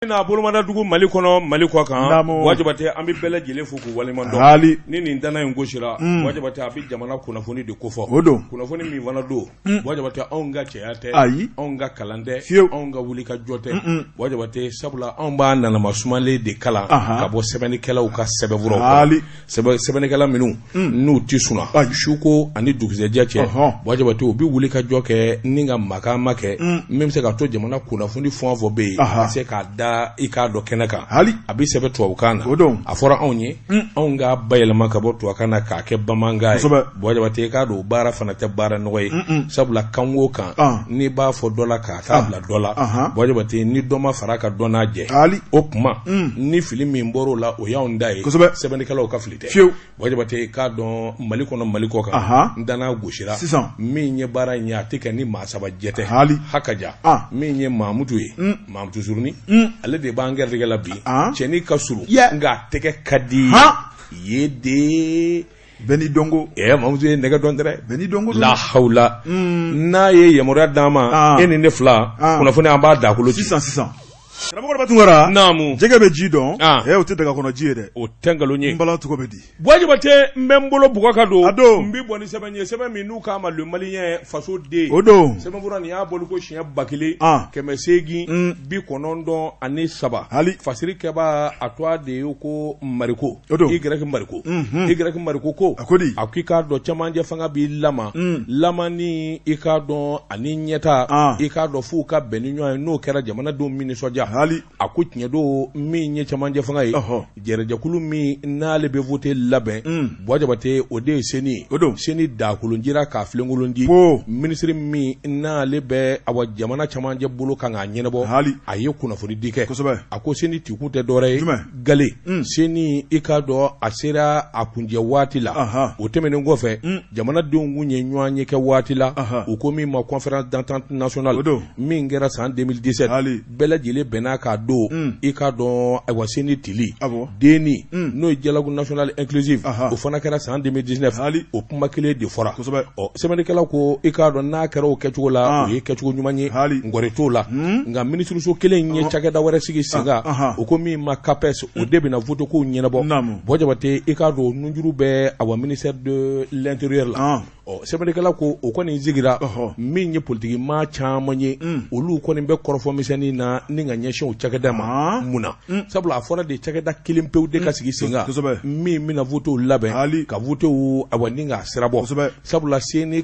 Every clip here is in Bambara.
n'a bolomada dugu Mali kɔnɔ Mali kɔ kan wajaba tɛ an bɛ bɛɛ lajɛlen fo k'u waleɲuman dɔn ni nin dana in gosira wajaba tɛ a bɛ jamana kunnafoni de kofɔ kunnafoni min fana don wajaba tɛ anw ka cɛya tɛ anw ka kalan tɛ anw ka wuli ka jɔ tɛ wajaba tɛ sabula anw b'a nanama sumalen de kalan ka bɔ sɛbɛnnikɛlaw ka sɛbɛnfuraw sɛbɛnnikɛla minnu n'u tɛ suna suko ani dugusɛjɛ cɛ wajaba tɛ u bɛ wuli ka jɔ kɛ ni ka makama kɛ min bɛ se ka to jamana kunnafoni fɛn o fɛn bɛ yen ka se k'a da i k'a dɔn kɛnɛ kan a bɛ sɛbɛn tubabukan na a fɔra anw ye anw ka bayɛlɛma ka bɔ tubabukan na k'a kɛ bamanankan ye wajaba tɛ i k'a dɔn baara fana tɛ baara nɔgɔ ye sabula kan o kan n'i b'a fɔ dɔ la k'a taa bila dɔ la wajaba tɛ ni dɔ ma fara ka dɔn n'a jɛ o tuma ni fili min bɔr'o la o y'anw da ye sɛbɛnnikɛlaw ka fili tɛ wajaba tɛ i k'a dɔn Mali kɔnɔ Mali kɔ kan n danna gosira min ye baara in ye a tɛ kɛ ni maa saba jɛ tɛ hakaja min ye Mamutu ye Mamutu Zuruni ale de b'an gɛrɛdigɛ la bi cɛni ka surun nka a tɛgɛ ka di ye de Beni Dongo Mamutu ye nɛgɛ dɔn dɛrɛ Beni Dongo la hawla n'a ye yamaruya d'an ma e ni ne fila kunnafoni an b'a dakolo sisan karamɔgɔ Batungara naamu jɛgɛ bɛ ji dɔn o tɛ daga kɔnɔ ji ye dɛ o tɛ nkalon ye n bala tɔgɔ bɛ di wajaba tɛ n bɛ n bolo bugɔ ka don n bɛ bɔ ni sɛbɛn ye sɛbɛn min n'u k'a ma le malien faso den o don sɛbɛnfura nin y'a bolo ko siɲɛ 1000 893 hali fasiri kɛba a tɔ de ye ko mariko Y mariko Y mariko ko a k'i k'a dɔn cɛmancɛ fanga b'i lama ni i k'a dɔn ani ɲɛta i k'a dɔn f'u ka bɛn ni ɲɔgɔn ye n'o kɛra jamanadenw min nisɔndiya a ko tiɲɛ don min ye cɛmancɛ fanga ye jɛrɛjɛkulu min n'ale bɛ voté labɛn wajaba tɛ o de ye seni seni dakolon jira k'a filenkolon di minisiri min n'ale bɛ awa jamana cɛmancɛ bolo kan k'a ɲɛnabɔ a ye kunnafoni di kɛ a ko seni tikun tɛ dɔwɛrɛ ye gale seni i k'a dɔn a sera a kunjɛ waati la o tɛmɛnen kɔfɛ jamanadenw kun ye ɲɔgɔn ye kɛ waati la u ko min ma conférence d'entente nationale min kɛra san 2017 bɛɛ lajɛlen bɛnna k'a don i k'a dɔn ayiwa seni tili denni n'o ye dialogue national inclusive o fana kɛra san 2019 o kuma kelen de fɔra sɛbɛnnikɛlaw ko i k'a dɔn n'a kɛra o kɛcogo la o ye kɛcogo ɲuman ye ngɔri t'o la nka minisiriso kelen ye cakɛda wɛrɛ sigi sen kan o ko min ma CAPES o de bɛna voté kow ɲɛnabɔ wajaba tɛ i k'a dɔn nunjuru bɛ awa ministère de l'intérieur la sɛbɛnnikɛlaw ko o kɔni sigira min ye politiki maa caman ye olu kɔni bɛ kɔrɔfɔ misɛnnin na ni ka ɲɛsin o cakɛda ma mun na sabula a fɔra de cakɛda kelen pewu de ka sigi sen kan min bɛna voté labɛn ka voté awa ni ka sirabɔ sabula seni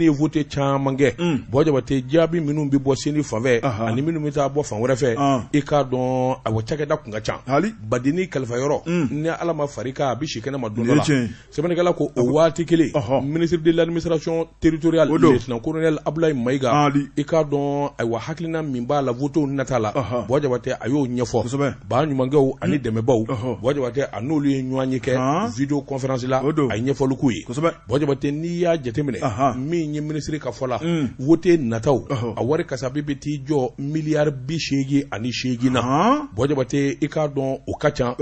ye voté caman kɛ wajaba tɛ jaabi minnu bɛ bɔ seni fanfɛ ani minnu bɛ taa bɔ fan wɛrɛ fɛ i k'a dɔn awa cakɛda kun ka ca badeni kalifa yɔrɔ ni ala ma far'i kan a bɛ si kɛnɛma don dɔ la sɛbɛnnikɛla ko o waati kelen ministre de l'administration territoriale lieutenant colonel Abdoulaye Maïga i k'a dɔn ayiwa hakilina min b'a la voté nata la wajaba tɛ a y'o ɲɛfɔ ba ɲumankɛw ani dɛmɛbaw wajaba tɛ a n'olu ye ɲɔgɔn ye kɛ video conférence la a ye ɲɛfɔli k'u ye wajaba tɛ n'i y'a jateminɛ min ye ministre ka fɔ la voté nataw a wari kasabi bɛ t'i jɔ miliyari 88 na wajaba tɛ i k'a dɔn o ka ca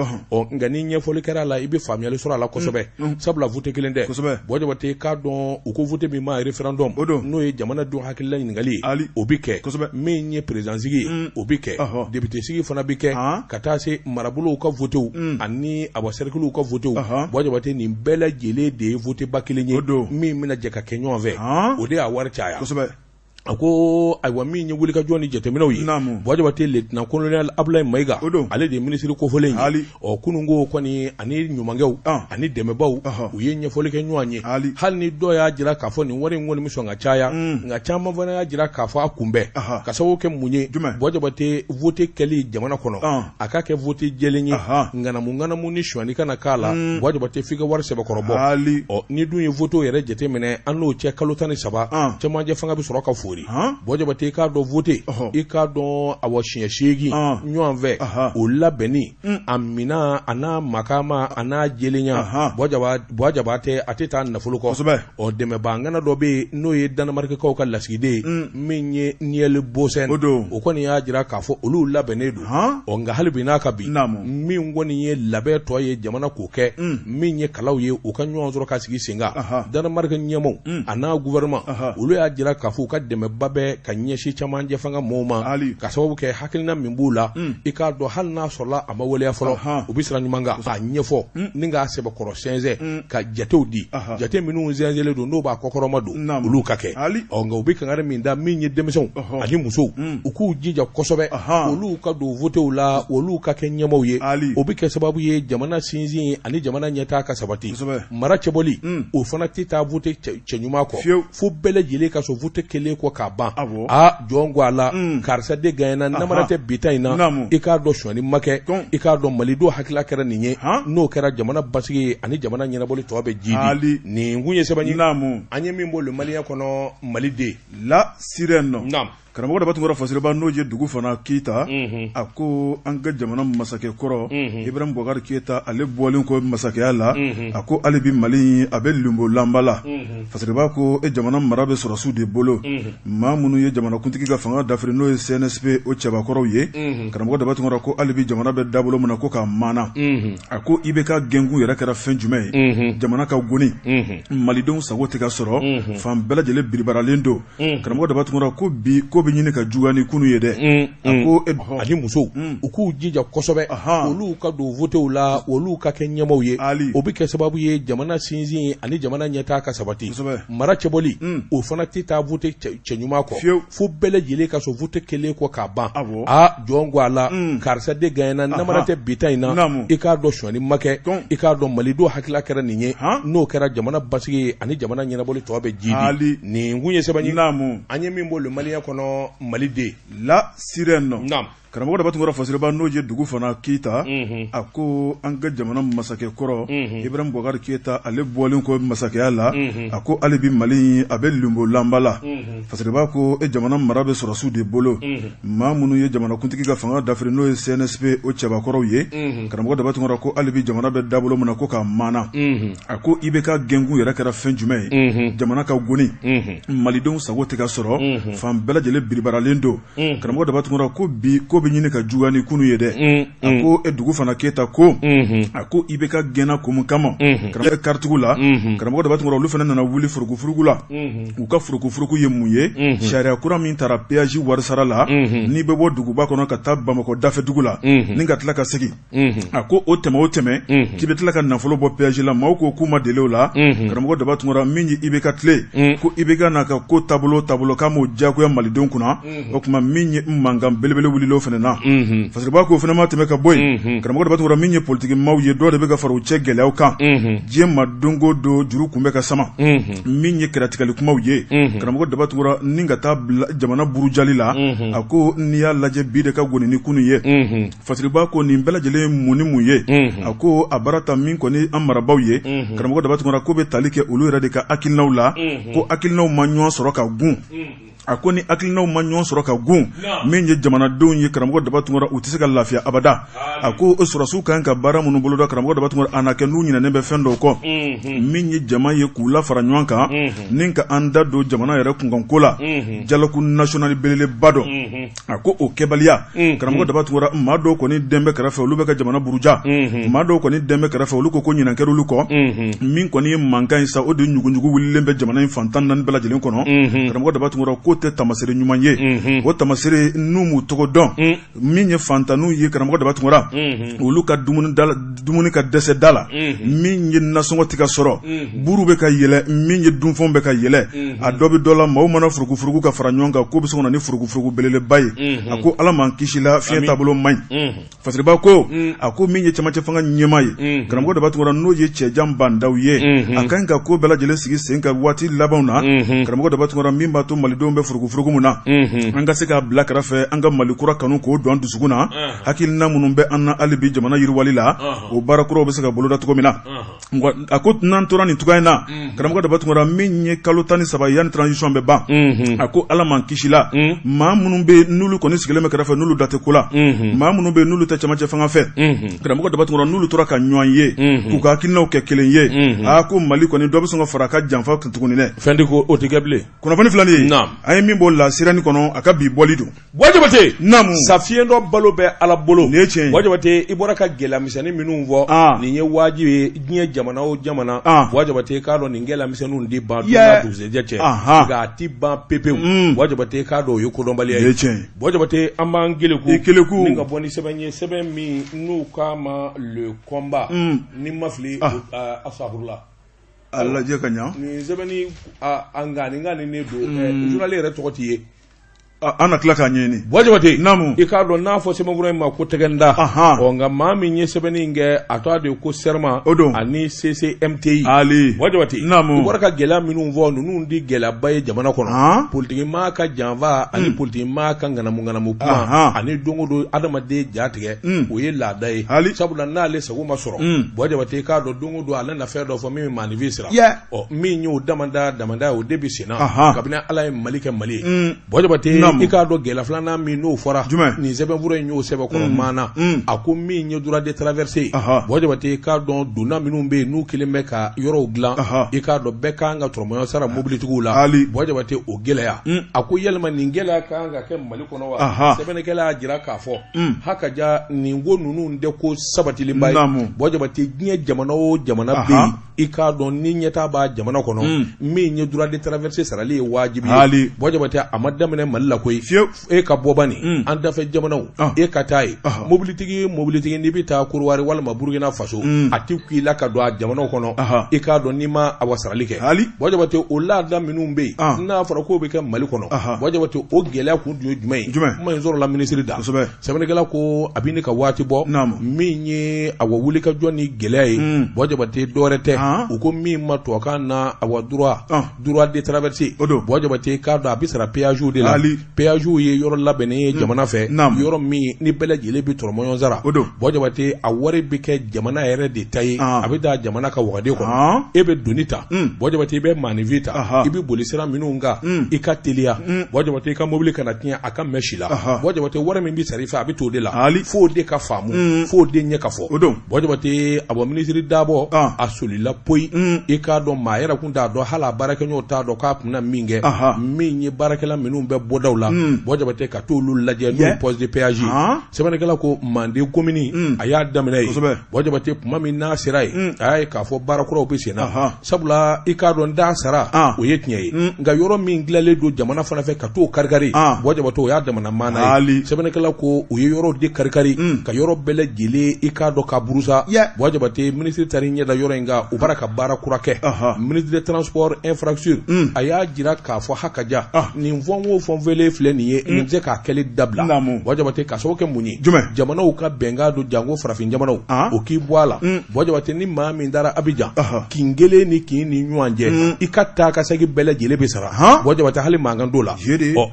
nka ni ɲɛfɔli kɛra la i bɛ faamuyali sɔrɔ a la kosɛbɛ sabula voté kelen tɛ wajaba tɛ i k'a dɔn u ko voté min ma référendum n'o ye jamanadenw hakilila ɲininkali ye o bi kɛ min ye président sigi ye o bi kɛ député sigi fana bi kɛ ka taa se marabolow ka votéw ani awa cerclew ka votéw wajaba tɛ nin bɛɛ lajɛlen de ye voté ba kelen ye min bɛna jɛ ka kɛ ɲɔgɔn fɛ o de y'a wari caya a ko ayiwa min ye wuli ka jɔ ni jateminɛw ye wajaba tɛ lieutenant colonel Abdoulaye Maïga ale de ye ministre kofɔlen ye kunun ko kɔni ani ɲumankɛw ani dɛmɛbaw u ye ɲɛfɔli kɛ ɲɔgɔn ye hali ni dɔ y'a jira k'a fɔ nin wari in kɔni bɛ sɔn ka caya nka caman fana y'a jira k'a fɔ a kunbɛn ka sababu kɛ mun ye wajaba tɛ voté kɛli jamana kɔnɔ a ka kɛ voté jɛlen ye ŋanamu ni suɲɛni kana k'a la wajaba tɛ f'i ka wari sɛbɛkɔrɔbɔ ni dun ye voté yɛrɛ jateminɛ an n'o cɛ kalo 13 cɛmancɛ fanga bɛ sɔrɔ ka fori wajaba tɛ i k'a dɔn voté i k'a dɔn awa siɲɛ 8 ɲɔgɔn fɛ o labɛnni a mina a n'a makama a n'a jɛlenya wajaba tɛ a tɛ taa nafolo kɔ dɛmɛbangana dɔ bɛ yen n'o ye danamarikɛkaw ka lasigiden ye min ye Niel Bosen o kɔni y'a jira k'a fɔ olu labɛnnen don nka hali bi n'a ka bi min kɔni ye labɛn tɔ ye jamana k'o kɛ min ye kalaw ye u ka ɲɔgɔn sɔrɔ ka sigi sen kan Danemark ɲɛmaaw a n'a gouvernement olu y'a jira k'a fɔ u ka dɛmɛba bɛ ka ɲɛsi camancɛ fanga mɔɔw ma ka sababu kɛ hakilina min b'u la i k'a dɔn hali n'a sɔrɔla a ma waleya fɔlɔ u bɛ sira ɲuman kan k'a ɲɛfɔ ni k'a sɛbɛkɔrɔ sɛnsɛn ka jatew di jate minnu sɛnsɛnlen don n'o b'a kɔkɔrɔma don olu ka kɛ nka u bɛ kangari min da min ye denmisɛnw ani musow u k'u jija kosɛbɛ olu ka don votew la olu ka kɛ ɲɛmaaw ye o bɛ kɛ sababu ye jamana sinsin ani jamana ɲɛtaa ka sabati mara cɛbɔli o fana tɛ taa vote cɛ ɲuman kɔ fo bɛɛ lajɛlen ka sɔn vote kelen kɔ k'a ban jɔn ko a la karisa de gagnera namara tɛ bita in na i k'a dɔn sɔnni ma kɛ i k'a dɔn malidenw hakilila kɛra nin ye n'o kɛra jamana basigi ye ani jamana ɲɛnabɔli tɔ bɛ jidi nin kun ye sɛbɛnni an ye min bɔ le maliyɛn kɔnɔ maliden la sirɛn nɔ karamɔgɔ daba tun kɔrɔ fasiriba n'o ye dugu fana Keyita a ko an ka jamana masakɛ kɔrɔ Ibrahim Boubacar Keyita ale bɔlen ko masakɛya la a ko ale bi Mali a bɛ limbo lamba la fasiriba ko jamana mara bɛ sɔrɔsiw de bolo maa minnu ye jamanakuntigi ka fanga dafiri n'o ye CNSP o cɛbakɔrɔw ye karamɔgɔ daba tun kɔrɔ ko ale bi jamana bɛ dabolo min na ko k'a maana a ko IBK gɛnkun yɛrɛ kɛra fɛn jumɛn ye jamana ka goni malidenw sago tɛ ka sɔrɔ fan bɛɛ lajɛlen biribaralen don karamɔgɔ daba tun kɔrɔ ko bi ko bɛ ɲini ka juguya ni kunu ye dɛ a ko ani musow u k'u jija kosɛbɛ olu ka don votew la olu ka kɛ ɲɛmaaw ye o bɛ kɛ sababu ye jamana sinsin ani jamana ɲɛtaa ka sabati mara cɛbɔli o fana tɛ taa vote cɛ ɲuman kɔ fo bɛɛ lajɛlen ka sɔn vote kelen kɔ k'a ban jɔn ko a la karisa de gagnera namara tɛ bita in na i k'a dɔn sɔnni ma kɛ i k'a dɔn malidenw hakilila kɛra nin ye n'o kɛra jamana basigi ye ani jamana ɲɛnabɔli tɔ bɛ jidi nin kun ye sɛbɛnni an ye min bɔ le maliyɛn kɔnɔ maliden la sirɛn nɔ karamɔgɔ daba tun kɔrɔ fasiriba n'o ye dugu fana Keyita a ko an ka jamana masakɛ kɔrɔ Ibrahim Boubacar Keyita ale bɔlen ko masakɛya la a ko ale bi Mali a bɛ limbo lamba la fasiriba ko jamana mara bɛ sɔrɔsiw de bolo maa minnu ye jamanakuntigi ka fanga dafiri n'o ye CNSP o cɛbakɔrɔw ye karamɔgɔ daba tun kɔrɔ ko ale bi jamana bɛ dabolo min na ko k'a maana a ko IBK gɛnkun yɛrɛ kɛra fɛn jumɛn ye jamana ka goni malidenw sago tɛ ka sɔrɔ fan bɛɛ lajɛlen biribaralen don karamɔgɔ daba tun kɔrɔ ko bi ko bɛ ɲini ka juguya ni kunu ye dɛ a ko dugu fana Keyita ko a ko IBK gɛnna ko mun kama karamɔgɔ karitigiw la karamɔgɔ daba tun kɔrɔ olu fana nana wuli furukufuruku la u ka furukufuruku ye mun ye sariya kura min taara péage wari sara la n'i bɛ bɔ duguba kɔnɔ ka taa Bamakɔ dafɛ dugu la ni ka tila ka segin a ko o tɛmɛ k'i bɛ tila ka nafolo bɔ péage la maaw ko k'u ma deli o la karamɔgɔ daba tun kɔrɔ min ye IBK tile ko IBK n'a ka ko taabolo k'a m'o diyagoya malidenw kunna o tuma min ye mankan belebele wulila fana na fasiriba ko fana ma tɛmɛ ka bɔ yen karamɔgɔ daba tun kɔrɔ min ye politiki maaw ye dɔw de bɛ ka fara u cɛ gɛlɛyaw kan diɲɛ ma don o don juru kun bɛ ka sama min ye kɛrɛtigɛli kumaw ye karamɔgɔ daba tun kɔrɔ ni ka taa jamana burujali la a ko n'i y'a lajɛ bi de ka goni ni kunu ye fasiriba ko nin bɛɛ lajɛlen mun ni mun ye a ko a baara ta min kɔni an marabaaw ye karamɔgɔ daba tun kɔrɔ ko bɛ tali kɛ olu yɛrɛ de ka hakilinaw la ko hakilinaw ma ɲɔgɔn sɔrɔ ka gun a ko ni hakilinaw ma ɲɔgɔn sɔrɔ ka gun min ye jamanadenw ye karamɔgɔ daba tun kɔrɔ u tɛ se ka lafiya abada a ko sɔrɔsiw kan ka baara minnu boloda karamɔgɔ daba tun kɔrɔ a na kɛ n'u ɲinɛnen bɛ fɛn dɔw kɔ min ye jama ye k'u la fara ɲɔgɔn kan ni ka an da don jamana yɛrɛ kunkanko la jalaku national belebeleba dɔ a ko o kɛbaliya karamɔgɔ daba tun kɔrɔ maa dɔw kɔni den bɛ kɛrɛfɛ olu bɛ ka jamana buruja maa dɔw kɔni den bɛ kɛrɛfɛ olu ko ɲinan kɛra olu kɔ min kɔni ye mankan ye sa o de ɲuguɲugu wulilen bɛ jamana in fantan naani bɛɛ lajɛlen kɔnɔ karamɔgɔ daba tun kɔrɔ ko tɛ tamasere ɲuman ye o tamasere n'u m'u tɔgɔ dɔn min ye fantannu ye karamɔgɔ daba tun kɔrɔ olu ka dumuni ka dɛsɛ da la min ye nasɔngɔ tɛ ka sɔrɔ buru bɛ ka yɛlɛ min ye dunfɛnw bɛ ka yɛlɛ a dɔ bɛ dɔ la maaw mana furukufuruku ka fara ɲɔgɔn kan ko bɛ se ka na ni furukufuruku belebeleba ye a ko ala m'an kisi la fiɲɛ taabolo man ɲi fasiriba ko a ko min ye cɛmancɛ fanga ɲɛmaa ye karamɔgɔ daba tun kɔrɔ n'o ye cɛjan bandaw ye a ka ɲi ka ko bɛɛ lajɛlen sigi sen ka waati labanw na karamɔgɔ daba tun kɔrɔ min b'a to malidenw bɛ furukufuruku mun na an ka se k'a bila kɛrɛfɛ an ka mali kura kanu k'o don an dusukun na hakilina minnu bɛ an na hali bi jamana yiriwali la o baara kuraw bɛ se ka boloda cogo min na a ko n'an tora nin cogoya in na karamɔgɔ daba tun kɔrɔ min ye kalo 13 yanni transition bɛ ban a ko ala m'an kisi la maa minnu bɛ n'olu kɔni sigilen bɛ kɛrɛfɛ n'olu da tɛ ko la maa minnu bɛ n'olu tɛ cɛmancɛ fanga fɛ karamɔgɔ daba tun kɔrɔ n'olu tora ka ɲɔgɔn ye k'u ka hakilinaw kɛ kelen ye a ko mali kɔni dɔ bɛ sɔn ka fara a ka janfa tuguni dɛ fɛn di ko o tɛ kɛ bilen kunnafoni filɛ nin ye an ye min b'o la sirani kɔnɔ a ka bi bɔli don Wajabate namu safiyen dɔ balo bɛ ala bolo nin ye tiɲɛ ye Wajabate i bɔra ka gɛlɛyamisɛnnin minnu fɔ nin ye wajibi ye diɲɛ jamana o jamana Wajabate k'a dɔn nin gɛlɛyamisɛnninw di ban donna dugusɛjɛ cɛ nka a ti ban pepewu Wajabate k'a dɔn o ye kodɔnbaliya ye Wajabate an b'an keleku ni ka bɔ ni sɛbɛn ye sɛbɛn min n'u k'a ma le combat ni ma fili asafurula Allah je ka ɲa nin sɛbɛnni an ŋani ne don journal yɛrɛ tɔgɔ t'i ye an na tila k'a ɲɛɲini Wajabate namu i k'a dɔn n'a fɔ sɛbɛnfura in ma ko tɛgɛnda nka maa min ye sɛbɛnni in kɛ a tɔgɔ de ko serment ani CCMTI Wajabate namu i bɔra ka gɛlɛya minnu fɔ ninnu di gɛlɛyaba ye jamana kɔnɔ politiki maa ka janfa ani politiki maa ka ŋanamu kuma ani don o don adamaden ja tigɛ o ye laada ye sabula n'ale sago ma sɔrɔ Wajabate i k'a dɔn don o don ale na fɛn dɔ fɔ min bɛ manifeste min y'o damanda ye o de bɛ sen na kabini Ala ye Mali kɛ Mali ye Wajabate i k'a dɔn gɛlɛya filanan min n'o fɔra nin sɛbɛnfura in y'o sɛbɛn kɔnɔ maana a ko min ye droit de traverser Wajabate i k'a dɔn donna minnu bɛ yen n'u kelen bɛ ka yɔrɔw dilan i k'a dɔn bɛɛ kan ka tɔrɔmɔɲɔ sara mobilitigiw la Wajabate o gɛlɛya a ko yalima nin gɛlɛya kan ka kɛ Mali kɔnɔ wa sɛbɛnnikɛla y'a jira k'a fɔ hakaja nin ko ninnu de ko sabatilenba ye Wajabate diɲɛ jamana o jamana bɛ yen i k'a dɔn ni ɲɛtaa b'a jamana kɔnɔ min ye droit de traverser sarali ye wajibi ye Wajabate a ma daminɛ Mali la koyi e ka bɔ bani an dafɛ jamanaw e ka taa ye mobilitigi n'i bɛ taa Korowari walima Burkina Faso a ti k'i la ka don a jamanaw kɔnɔ i k'a dɔn n'i ma a wasarali kɛ Wajabate o laada minnu bɛ yen n'a fɔra k'o bɛ kɛ Mali kɔnɔ Wajabate o gɛlɛya kun dun ye jumɛn ye kuma in sɔrɔla minisiri da sɛbɛnnikɛla ko a bɛ ne ka waati bɔ min ye a wuli ka jɔ ni gɛlɛya ye Wajabate dɔwɛrɛ tɛ u ko min ma tubabukan na a wa droit de traverser Wajabate k'a dɔn a bɛ sara péage de la péage ye yɔrɔ labɛnnen ye jamana fɛ yɔrɔ min ni bɛɛ lajɛlen bɛ tɔrɔmɔɲɔ sara Wajabate a wari bɛ kɛ jamana yɛrɛ de ta ye a bɛ taa jamana ka wagaden kɔnɔ e bɛ doni ta Wajabate i bɛ manifeste ta i bɛ boli sira minnu kan i ka teliya Wajabate i ka mobili kana tiɲɛ a ka mɛn si la Wajabate wari min bɛ sara i fɛ a bɛ t'o de la f'o de ka faamu f'o de ɲɛ ka fɔ Wajabate a bɔ minisiri Dabo a solila poyi i k'a dɔn maa yɛrɛ kun t'a dɔn hali a baarakɛɲɔgɔnw t'a dɔn k'a kun na min kɛ min ye baarakɛla minnu bɛ bɔdaw la Wajabate ka t'olu lajɛ n'o poste de péage sɛbɛnnikɛla ko Manden commune a y'a daminɛ ye Wajabate kuma min n'a sera ye a y'a ye k'a fɔ baarakuraw bɛ sen na sabula i k'a dɔn da sara o ye tiɲɛ ye nka yɔrɔ min dilanlen don jamana fana fɛ ka t'o kari Wajabate o y'a damana maana ye sɛbɛnnikɛla ko u ye yɔrɔ de kari ka yɔrɔ bɛɛ lajɛlen i k'a dɔn ka burusa Wajabate minisiri taara ɲɛda yɔrɔ in kan u bara ka baara kura kɛ ministre de transport infrastructure a y'a jira k'a fɔ hakaja nin fɛn o fɛn fɛlen filɛ nin ye nin bɛ se k'a kɛli dabila Wajabate ka sababu kɛ mun ye jamanaw ka bɛnkan don janko farafin jamanaw o k'i bɔ a la Wajabate ni maa min dara Abidjan kin kelen ni kin ni ɲɔgɔn cɛ i ka taa ka segin bɛɛ lajɛlen bɛ sara Wajabate hali mankan t'o la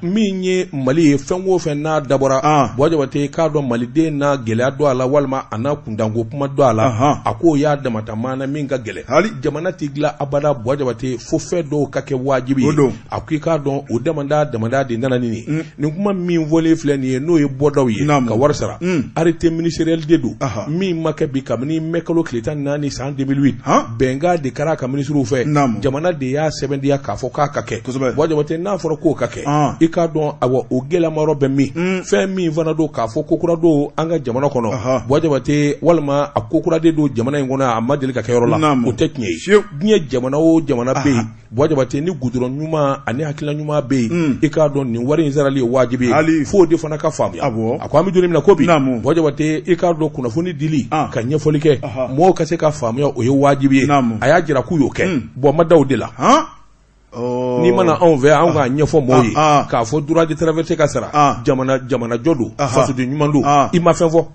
min ye Mali ye fɛn o fɛn n'a dabɔra Wajabate k'a dɔn maliden n'a gɛlɛya don a la walima a n'a kundanko kuma don a la a k'o y'a damata maana min ka gɛlɛn jamana tɛ dilan abada Wajabate fo fɛn dɔw ka kɛ wajibi ye a k'i k'a dɔn o damanda de nana nin ye nin kuma min fɔlen filɛ nin ye n'o ye bɔdaw ye ka wari sara arrêté ministériel de don min ma kɛ bi kabini mɛ kalo tile 14 san 2008 bɛnkan de kɛra a ka ministriw fɛ jamana de y'a sɛbɛntiya k'a fɔ k'a ka kɛ Wajabate n'a fɔra k'o ka kɛ i k'a dɔn awɔ o gɛlɛmayɔrɔ bɛ min fɛn min fana don k'a fɔ ko kura don an ka jamana kɔnɔ Wajabate walima a ko kura de don jamana in kɔnɔ a ma deli ka kɛ yɔrɔ la o tɛ tiɲɛ ye diɲɛ jamana o jamana bɛ yen Wajabate ni goudron ɲuman ani hakilina ɲuman bɛ yen i k'a dɔn nin wari in sarali ye wajibi ye f'o de fana ka faamuya a ko an bɛ don min na ko bi Wajabate i k'a dɔn kunnafoni dili ka ɲɛfɔli kɛ mɔgɔw ka se ka faamuya o ye wajibi ye a y'a jira k'u y'o kɛ ma da o de la n'i mana anw fɛ anw k'a ɲɛfɔ mɔgɔw ye k'a fɔ droit de traverser ka sara jamana jɔ don fasoden ɲuman don i ma fɛn fɔ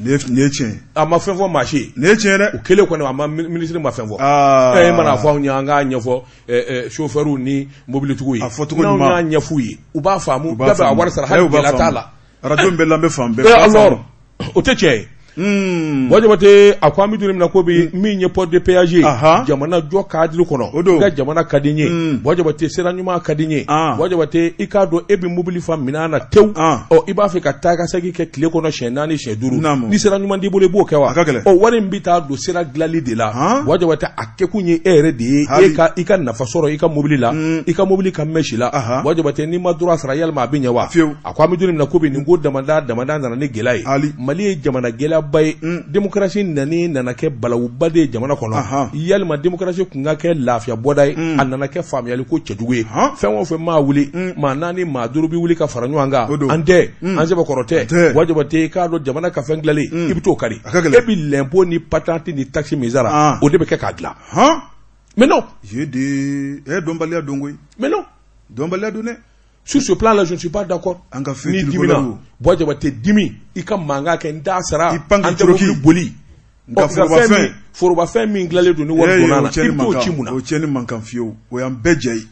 nin ye tiɲɛ a ma fɛn fɔ maa si nin ye tiɲɛ dɛ o kelen kɔni a ma minisiri ma fɛn fɔ e mana fɔ anw ye an k'a ɲɛfɔ chauffeur ni mobilitigiw ye n'anw y'a ɲɛf'u ye u b'a faamu bɛɛ bɛ a wari sara hali gɛlɛya t'a la radio bɛ lamɛn fan bɛɛ alors o tɛ tiɲɛ ye Wajabate akwami duni na ko bi min ye porte de péage jamana jo kadri kono ga jamana kadinye wajabate sera nyuma kadinye wajabate ikado ebi mobili fam minana tew o iba fe ka taga sagi ke kile kono shenani sheduru ni sera nyuma ndi bole bo kewa o wari mbita do sera glali de la wajabate akekunye ere de ika nafa soro ika mobili la ika mobili ka meshi la wajabate ni madura israel ma binya wa akwami duni na ko bi ngo damanda na ne gelai mali jamana gela bay demokrasi nani nana ke balawu bade jamana kono yalma demokrasi kunga ke lafiya bodai anana ke famiyali ko ceduwe fenwo fe ma wuli ma nani ma durubi wuli ka faranyo anga ande anje bakorote wajabate ka do jamana ka fenglale ibto kari ebi lempo ni patente ni taxi mizara o debe ke kadla mais non dombalia dongoi mais non dombalia done. Sur ce plan-là, je ne suis pas d'accord. Ni dimina. Wajabate dimi. Ika manga kenda sara. Ante wuli boli. Foroba fe mi nglale do ni wor donana. Ipo chimuna. O cheni mankan fio. O yam bejei.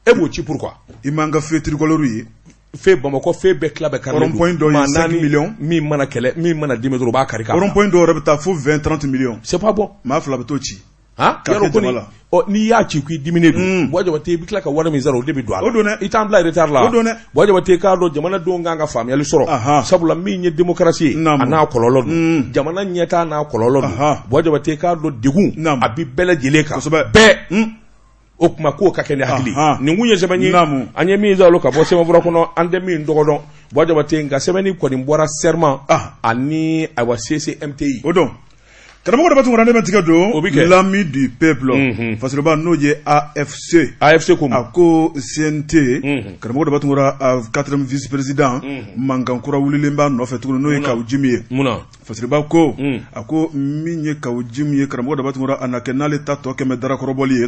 Ebo chi pourquoi? Imanga fe tricolore yi. Fe Bamako fe be club ka. Oron point do 5 millions. Mi mana kele, mi mana dimi do ba karika. Oron point do rebeta fo 20-30 millions. C'est pas bon. Ma fla beto chi. Yaro koni ni ya ci ku dimine du wajabate bi kla ka wara mi zaro debi douala itambla retard la wajabate ka do jamana do nganga fam yali soro sabula mi nye demokrasi ana kololo jamana nyeta na kololo wajabate ka do digu abi bele jele ka be okuma ko ka kene hakili ni ngunye zebanyi anye mi zalo ka bo sema bura kono ande mi ndogodon wajabate nga semeni ko ni mbora serment ani awa CCMTI Karamoko da batungura ndema tikado l'ami du peuple parce que ba noje AFC comme ako CNT karamoko da batungura 4e vice-président mangankura wulilemba no fe tukuru no ka ujimiye muna parce que ba ko ako minye ka ujimiye karamoko da batungura anakenale tato ke medara koroboliye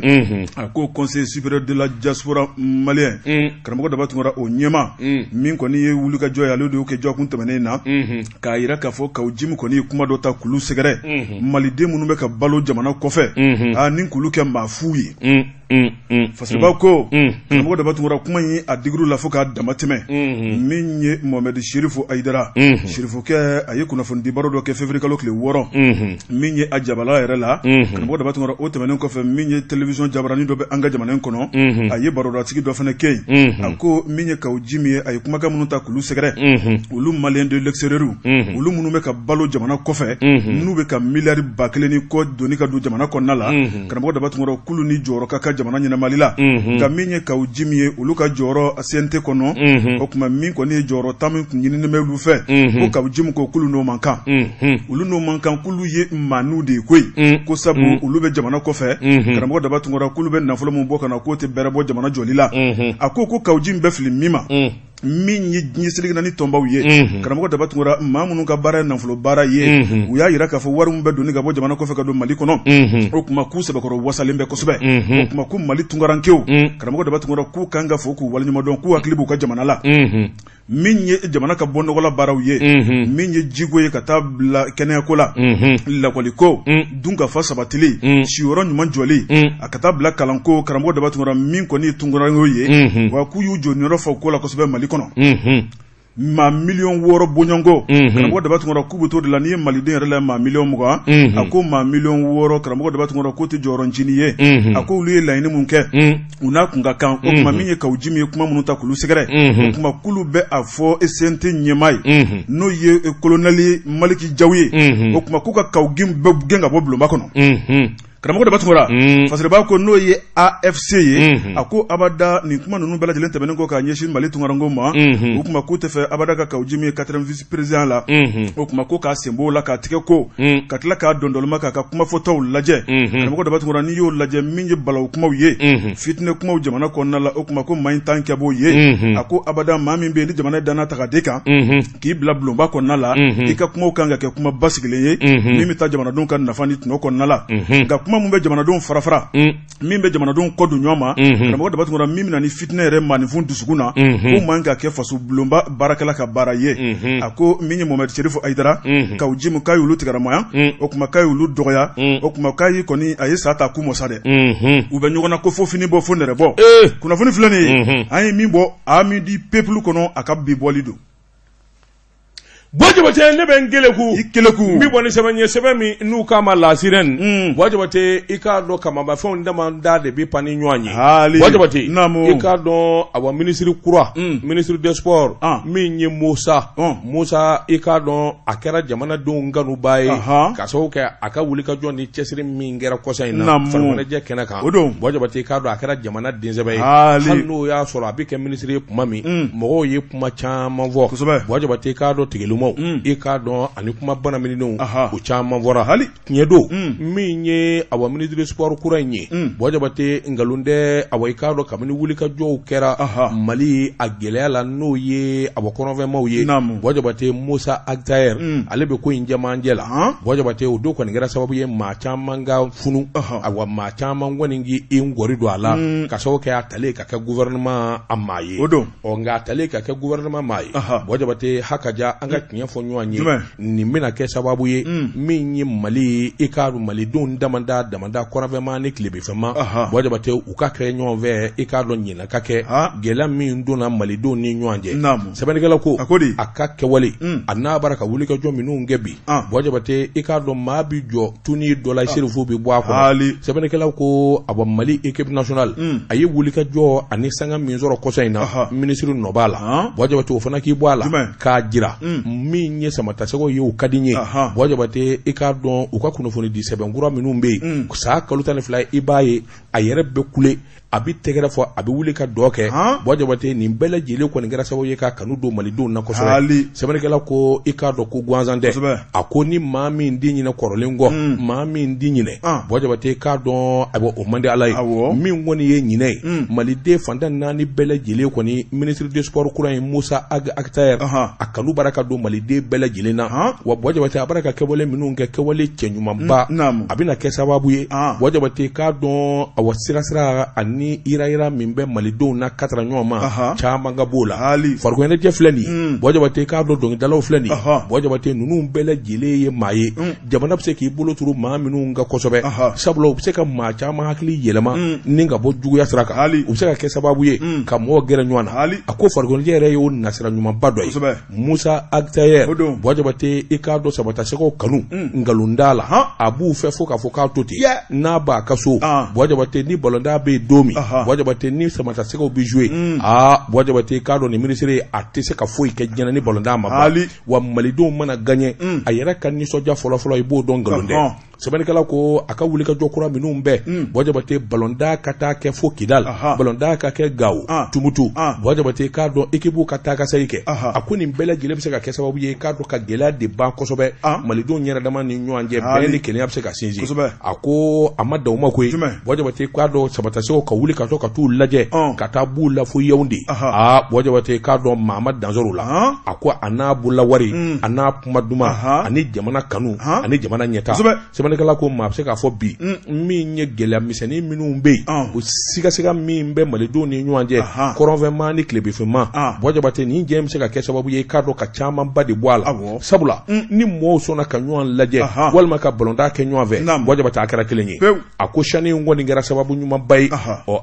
ako conseil supérieur de la diaspora malien karamoko da batungura o nyema min ko ni wuluka joya lo de ke jokunta menena ka ira ka fo ka ujimi ko ni kuma do ta kulu segere malide munu be ka balo jamana kofɛ nin kulu kɛ maa fu ye faseba ko karamɔgɔ da batungura kuma yi a digiru la fo ka dama tɛmɛ min ye Mohamed Sherifu Aidara Sherifu kɛ a ye kunnafoni baro dɔ kɛ février kalo tile 6 min ye a jabala yɛrɛ la karamɔgɔ da batungura o tɛmɛnen kɔfɛ min ye télévision jabarani dɔ bɛ an ka jamana in kɔnɔ a ye barodatigi dɔ fana kɛ yen a ko min ye kaw ji min ye a ye kumakan minnu ta kulu sɛgɛrɛ olu malien de l'extérieur olu minnu bɛ ka balo jamana kɔfɛ n'u bɛ ka miliyari 1,000 ni kɔ doni ka don jamana kɔnɔna la karamɔgɔ da batungura kulu ni jɔyɔrɔ ka ka jamana ɲɛnamali la nka min ye kaw ji min ye olu ka jɔyɔrɔ CNT kɔnɔ o kuma min kɔni ye jɔyɔrɔ 10 min kun ɲininen bɛ olu fɛ ko kaw ji min ko kulu n'o man kan olu n'o man kan kulu ye manu de ye koyi ko sabu olu bɛ jamana kɔfɛ karamɔgɔ da batungura kulu bɛ nafolo min bɔ ka na k'o tɛ bɛrɛ bɔ jamana jɔli la a ko kaw ji min bɛ fili min ma min ye ɲɛsiligina ni tɔnbaw ye karamɔgɔ da batungura maa minnu ka baara ye nafolo baara ye u y'a yira k'a fɔ wari min bɛ doni ka bɔ jamana kɔfɛ ka don Mali kɔnɔ o kuma k'u sɛbɛkɔrɔ wasalen bɛ kosɛbɛ o kuma ko Mali tunkarankew karamɔgɔ da batungura k'u kan ka fɔ k'u waleɲumandɔn k'u hakili b'u ka jamana la min ye jamana ka bɔ nɔgɔla baaraw ye min ye jiko ye ka taa bila kɛnɛyako la lakɔliko dunkafa sabatili siyɔrɔ ɲuman jɔli a ka taa bila kalanko karamɔgɔ da batungura min kɔni ye tunkarankew ye wa k'u y'u jɔ niyɔrɔ fɔ ko la kosɛbɛ Mali kɔnɔ maa 6 bonyɔnko karamɔgɔ da batungura k'u bɛ to de la n'i ye maliden yɛrɛ la maa 20 a ko maa 6 karamɔgɔ da batungura k'o tɛ jɔyɔrɔ ncini ye a ko olu ye laɲini mun kɛ u n'a kun ka kan o kuma min ye kaw ji min ye kuma minnu ta kulu sɛgɛrɛ o kuma kulu bɛ a fɔ CNT ɲɛmaa ye n'o ye kolonɛli Maliki Jaw ye o kuma k'u ka kaw gɛn ka bɔ bulonba kɔnɔ karamɔgɔ da batungura fasireba ko n'o ye AFC ye a ko abada nin kuma ninnu bɛɛ lajɛlen tɛmɛnen kɔ k'a ɲɛsin Mali tunkaranko ma o kuma k'u tɛ fɛ abada ka kaw ji min ye 4e vice-président la o kuma ko k'a sen b'o la k'a tigɛ ko ka tila k'a dɔndɔlima k'a ka kumafɔtaw lajɛ karamɔgɔ da batungura n'i y'o lajɛ min ye balawu kumaw ye fitinɛ kumaw jamana kɔnɔna la o kuma ko maa in tan kɛ b'o ye a ko abada maa min bɛ yen ni jamana danna ta ka di kan k'i bila bulonba kɔnɔna la i ka kumaw kan ka kɛ kuma basigilen ye min bɛ taa jamanadenw ka nafa ni tɔnɔ kɔnɔna la nka kuma mun bɛ jamanadenw farafara min bɛ jamanadenw kɔ don ɲɔgɔn ma karamɔgɔ da batungura min bɛna ni fitinɛ yɛrɛ maaninfin dusukun na k'o man ka kɛ faso bulonba baarakɛla ka baara ye a ko min ye Mohamed Sherifu Aidara kaw ji min k'a y'olu tigɛramaya o kuma k'a y'olu dɔgɔya o kuma k'a ye kɔni a ye sa ta k'u mɔsa dɛ u bɛ ɲɔgɔn na ko fo fini bɔ fo nɛrɛ bɔ kunnafoni filɛ nin ye an ye min bɔ ami di peuple kɔnɔ a ka bi bɔli don Bojabate ne bɛ Ngeleku n bɛ bɔ ni sɛbɛn ye sɛbɛn min n'u k'a ma la sirène Bojabate i k'a dɔn kamamafɛnw damanda de bɛ pan ni ɲɔgɔn ye Bojabate i k'a dɔn awa ministre kura ministre des sports min ye Musa i k'a dɔn a kɛra jamanadenw kanuba ye ka sababu kɛ a ka wuli ka jɔ ni cɛsiri min kɛra kɔsa in na farikɔnɔjɛ kɛnɛ kan Bojabate i k'a dɔn a kɛra jamana densɛbɛ ye hali n'o y'a sɔrɔ a bɛ kɛ ministre ye kuma min mɔgɔw ye kuma caman fɔ Bojabate i k'a dɔn tigɛlimaw i k'a dɔn ani kuma banaminenw o caman fɔra hali tiɲɛ don min ye awa ministre sport kura in ye Bojabate nkalon tɛ awa i k'a dɔn kabini wuli ka jɔw kɛra Mali a gɛlɛya la n'o ye awa kɔnɔfɛnmaw ye Bojabate Musa Agtayer ale bɛ ko in jɛmanjɛ la Bojabate o don kɔni kɛra sababu ye maa caman ka funu awa maa caman kɔni k'i ngɔri don a la ka sababu kɛ a talen ka kɛ gouvernement a maa ye nka a talen ka kɛ gouvernement maa ye Bojabate hakaja an ka tiɲɛ fɔ ɲɔgɔn ye nin bɛna kɛ sababu ye min ye Mali i k'a dɔn malidenw damada kɔnɔfɛnma ni tilebinfɛnma Bojabate u ka kɛ ɲɔgɔn fɛ i k'a dɔn ɲinɛ ka kɛ gɛlɛya min donna malidenw ni ɲɔgɔn cɛ sɛbɛnnikɛla ko a ka kɛwale a n'a bara ka wuli ka jɔ minnu kɛ bi Bojabate i k'a dɔn maa bi jɔ tuni dɔ la serifu bi bɔ a kɔnɔ sɛbɛnnikɛlaw ko a bɔ Mali équipe nationale a ye wuli ka jɔ ani sanga min sɔrɔ kɔsa in na ministre nɔ b'a la Bojabate o fana k'i bɔ a la k'a jira min ye samatasɛgɛw ye o ka di ye Bojabate i k'a dɔn u ka kunnafoni di sɛbɛnkura minnu bɛ yen saa kalo 12 i b'a ye a yɛrɛ bɛ kule a bɛ tɛgɛrɛ fɔ a bɛ wuli ka dɔ kɛ Bojabate nin bɛɛ lajɛlen kɔni kɛra sababu ye ka kanu don malidenw na kosɛbɛ sɛbɛnnikɛla ko i k'a dɔn ko gansan tɛ a ko ni maa min di ɲinɛ kɔrɔlen kɔ maa min di ɲinɛ Bojabate k'a dɔn a bɔ o man di Ala ye min kɔni ye ɲinɛ ye maliden fantan 4 bɛɛ lajɛlen kɔni ministre des sports kura ye Musa Agtayer a kanu bara ka don maliden bɛɛ lajɛlen na wa Bojabate a bara ka kɛwale minnu kɛ kɛwale cɛɲumanba a bɛna kɛ sababu ye Bojabate k'a dɔn a wa sira ni ira min bɛ malidenw na katara ɲɔgɔn ma caman ka b'o la farikɔɲɛnɛjɛ filɛ nin Bojabate k'a dɔn dɔnkilidalaw filɛ nin Bojabate ninnu bɛɛ lajɛlen ye maa ye jamana bɛ se k'i bolo turu maa minnu ka kosɛbɛ sabula u bɛ se ka maa caman hakili yɛlɛma ni ka bɔ juguya sira kan u bɛ se ka kɛ sababu ye ka mɔgɔw gɛrɛ ɲɔgɔn na a ko farikɔɲɛnɛjɛ yɛrɛ y'o nasira ɲumanba dɔ ye Musa Agtayer Bojabate i k'a dɔn samatasɛgɛw kanu nkalonda la a b'u fɛ fo k'a fɔ k'a to ten n'a b'a ka so Bojabate ni balonda bɛ don min Bojabate ni samatasɛgɛw bi jouer Bojabate k'a dɔn ni ministre a tɛ se ka foyi kɛ diɲɛ ni balonda ma ban wa malidenw mana gagner a yɛrɛ ka nisɔndiya fɔlɔfɔlɔ i b'o dɔn nkalon tɛ sɛbɛnnikɛla ko a ka wuli ka jɔ kura minnu bɛɛ Bojabate balonda ka taa kɛ fo Kidal balonda ka kɛ Gao Tumutu Bojabate k'a dɔn équipe ka taa ka segin kɛ a ko nin bɛɛ lajɛlen bɛ se ka kɛ sababu ye k'a dɔn ka gɛlɛya de ban kosɛbɛ malidenw yɛrɛ dama ni ɲɔgɔn cɛ bɛn ni kelenya bɛ se ka sinsin a ko a ma dan o ma koyi Bojabate k'a dɔn samatasɛgɛw ka wuli ka to ka t'u lajɛ ka taa b'u la fo Yaoundé Bojabate k'a dɔn maa ma dansɔrɔ la a ko a n'a bololawari a n'a kuma duman ani jamana kanu ani jamana ɲɛta sɛbɛnnikɛla ko maa bɛ se k'a fɔ bi min ye gɛlɛya misɛnnin minnu bɛ yen o sigasɛga min bɛ malidenw ni ɲɔgɔn cɛ kɔrɔnfɛnma ni tilebinfɛnma Bojabate nin jɛ bɛ se ka kɛ sababu ye k'a dɔn ka camanba de bɔ a la sabula ni mɔgɔw sɔnna ka ɲɔgɔn lajɛ walima ka balonda kɛ ɲɔgɔn fɛ Bojabate a kɛra kelen ye a ko sani in kɔni kɛra sababu ɲumanba ye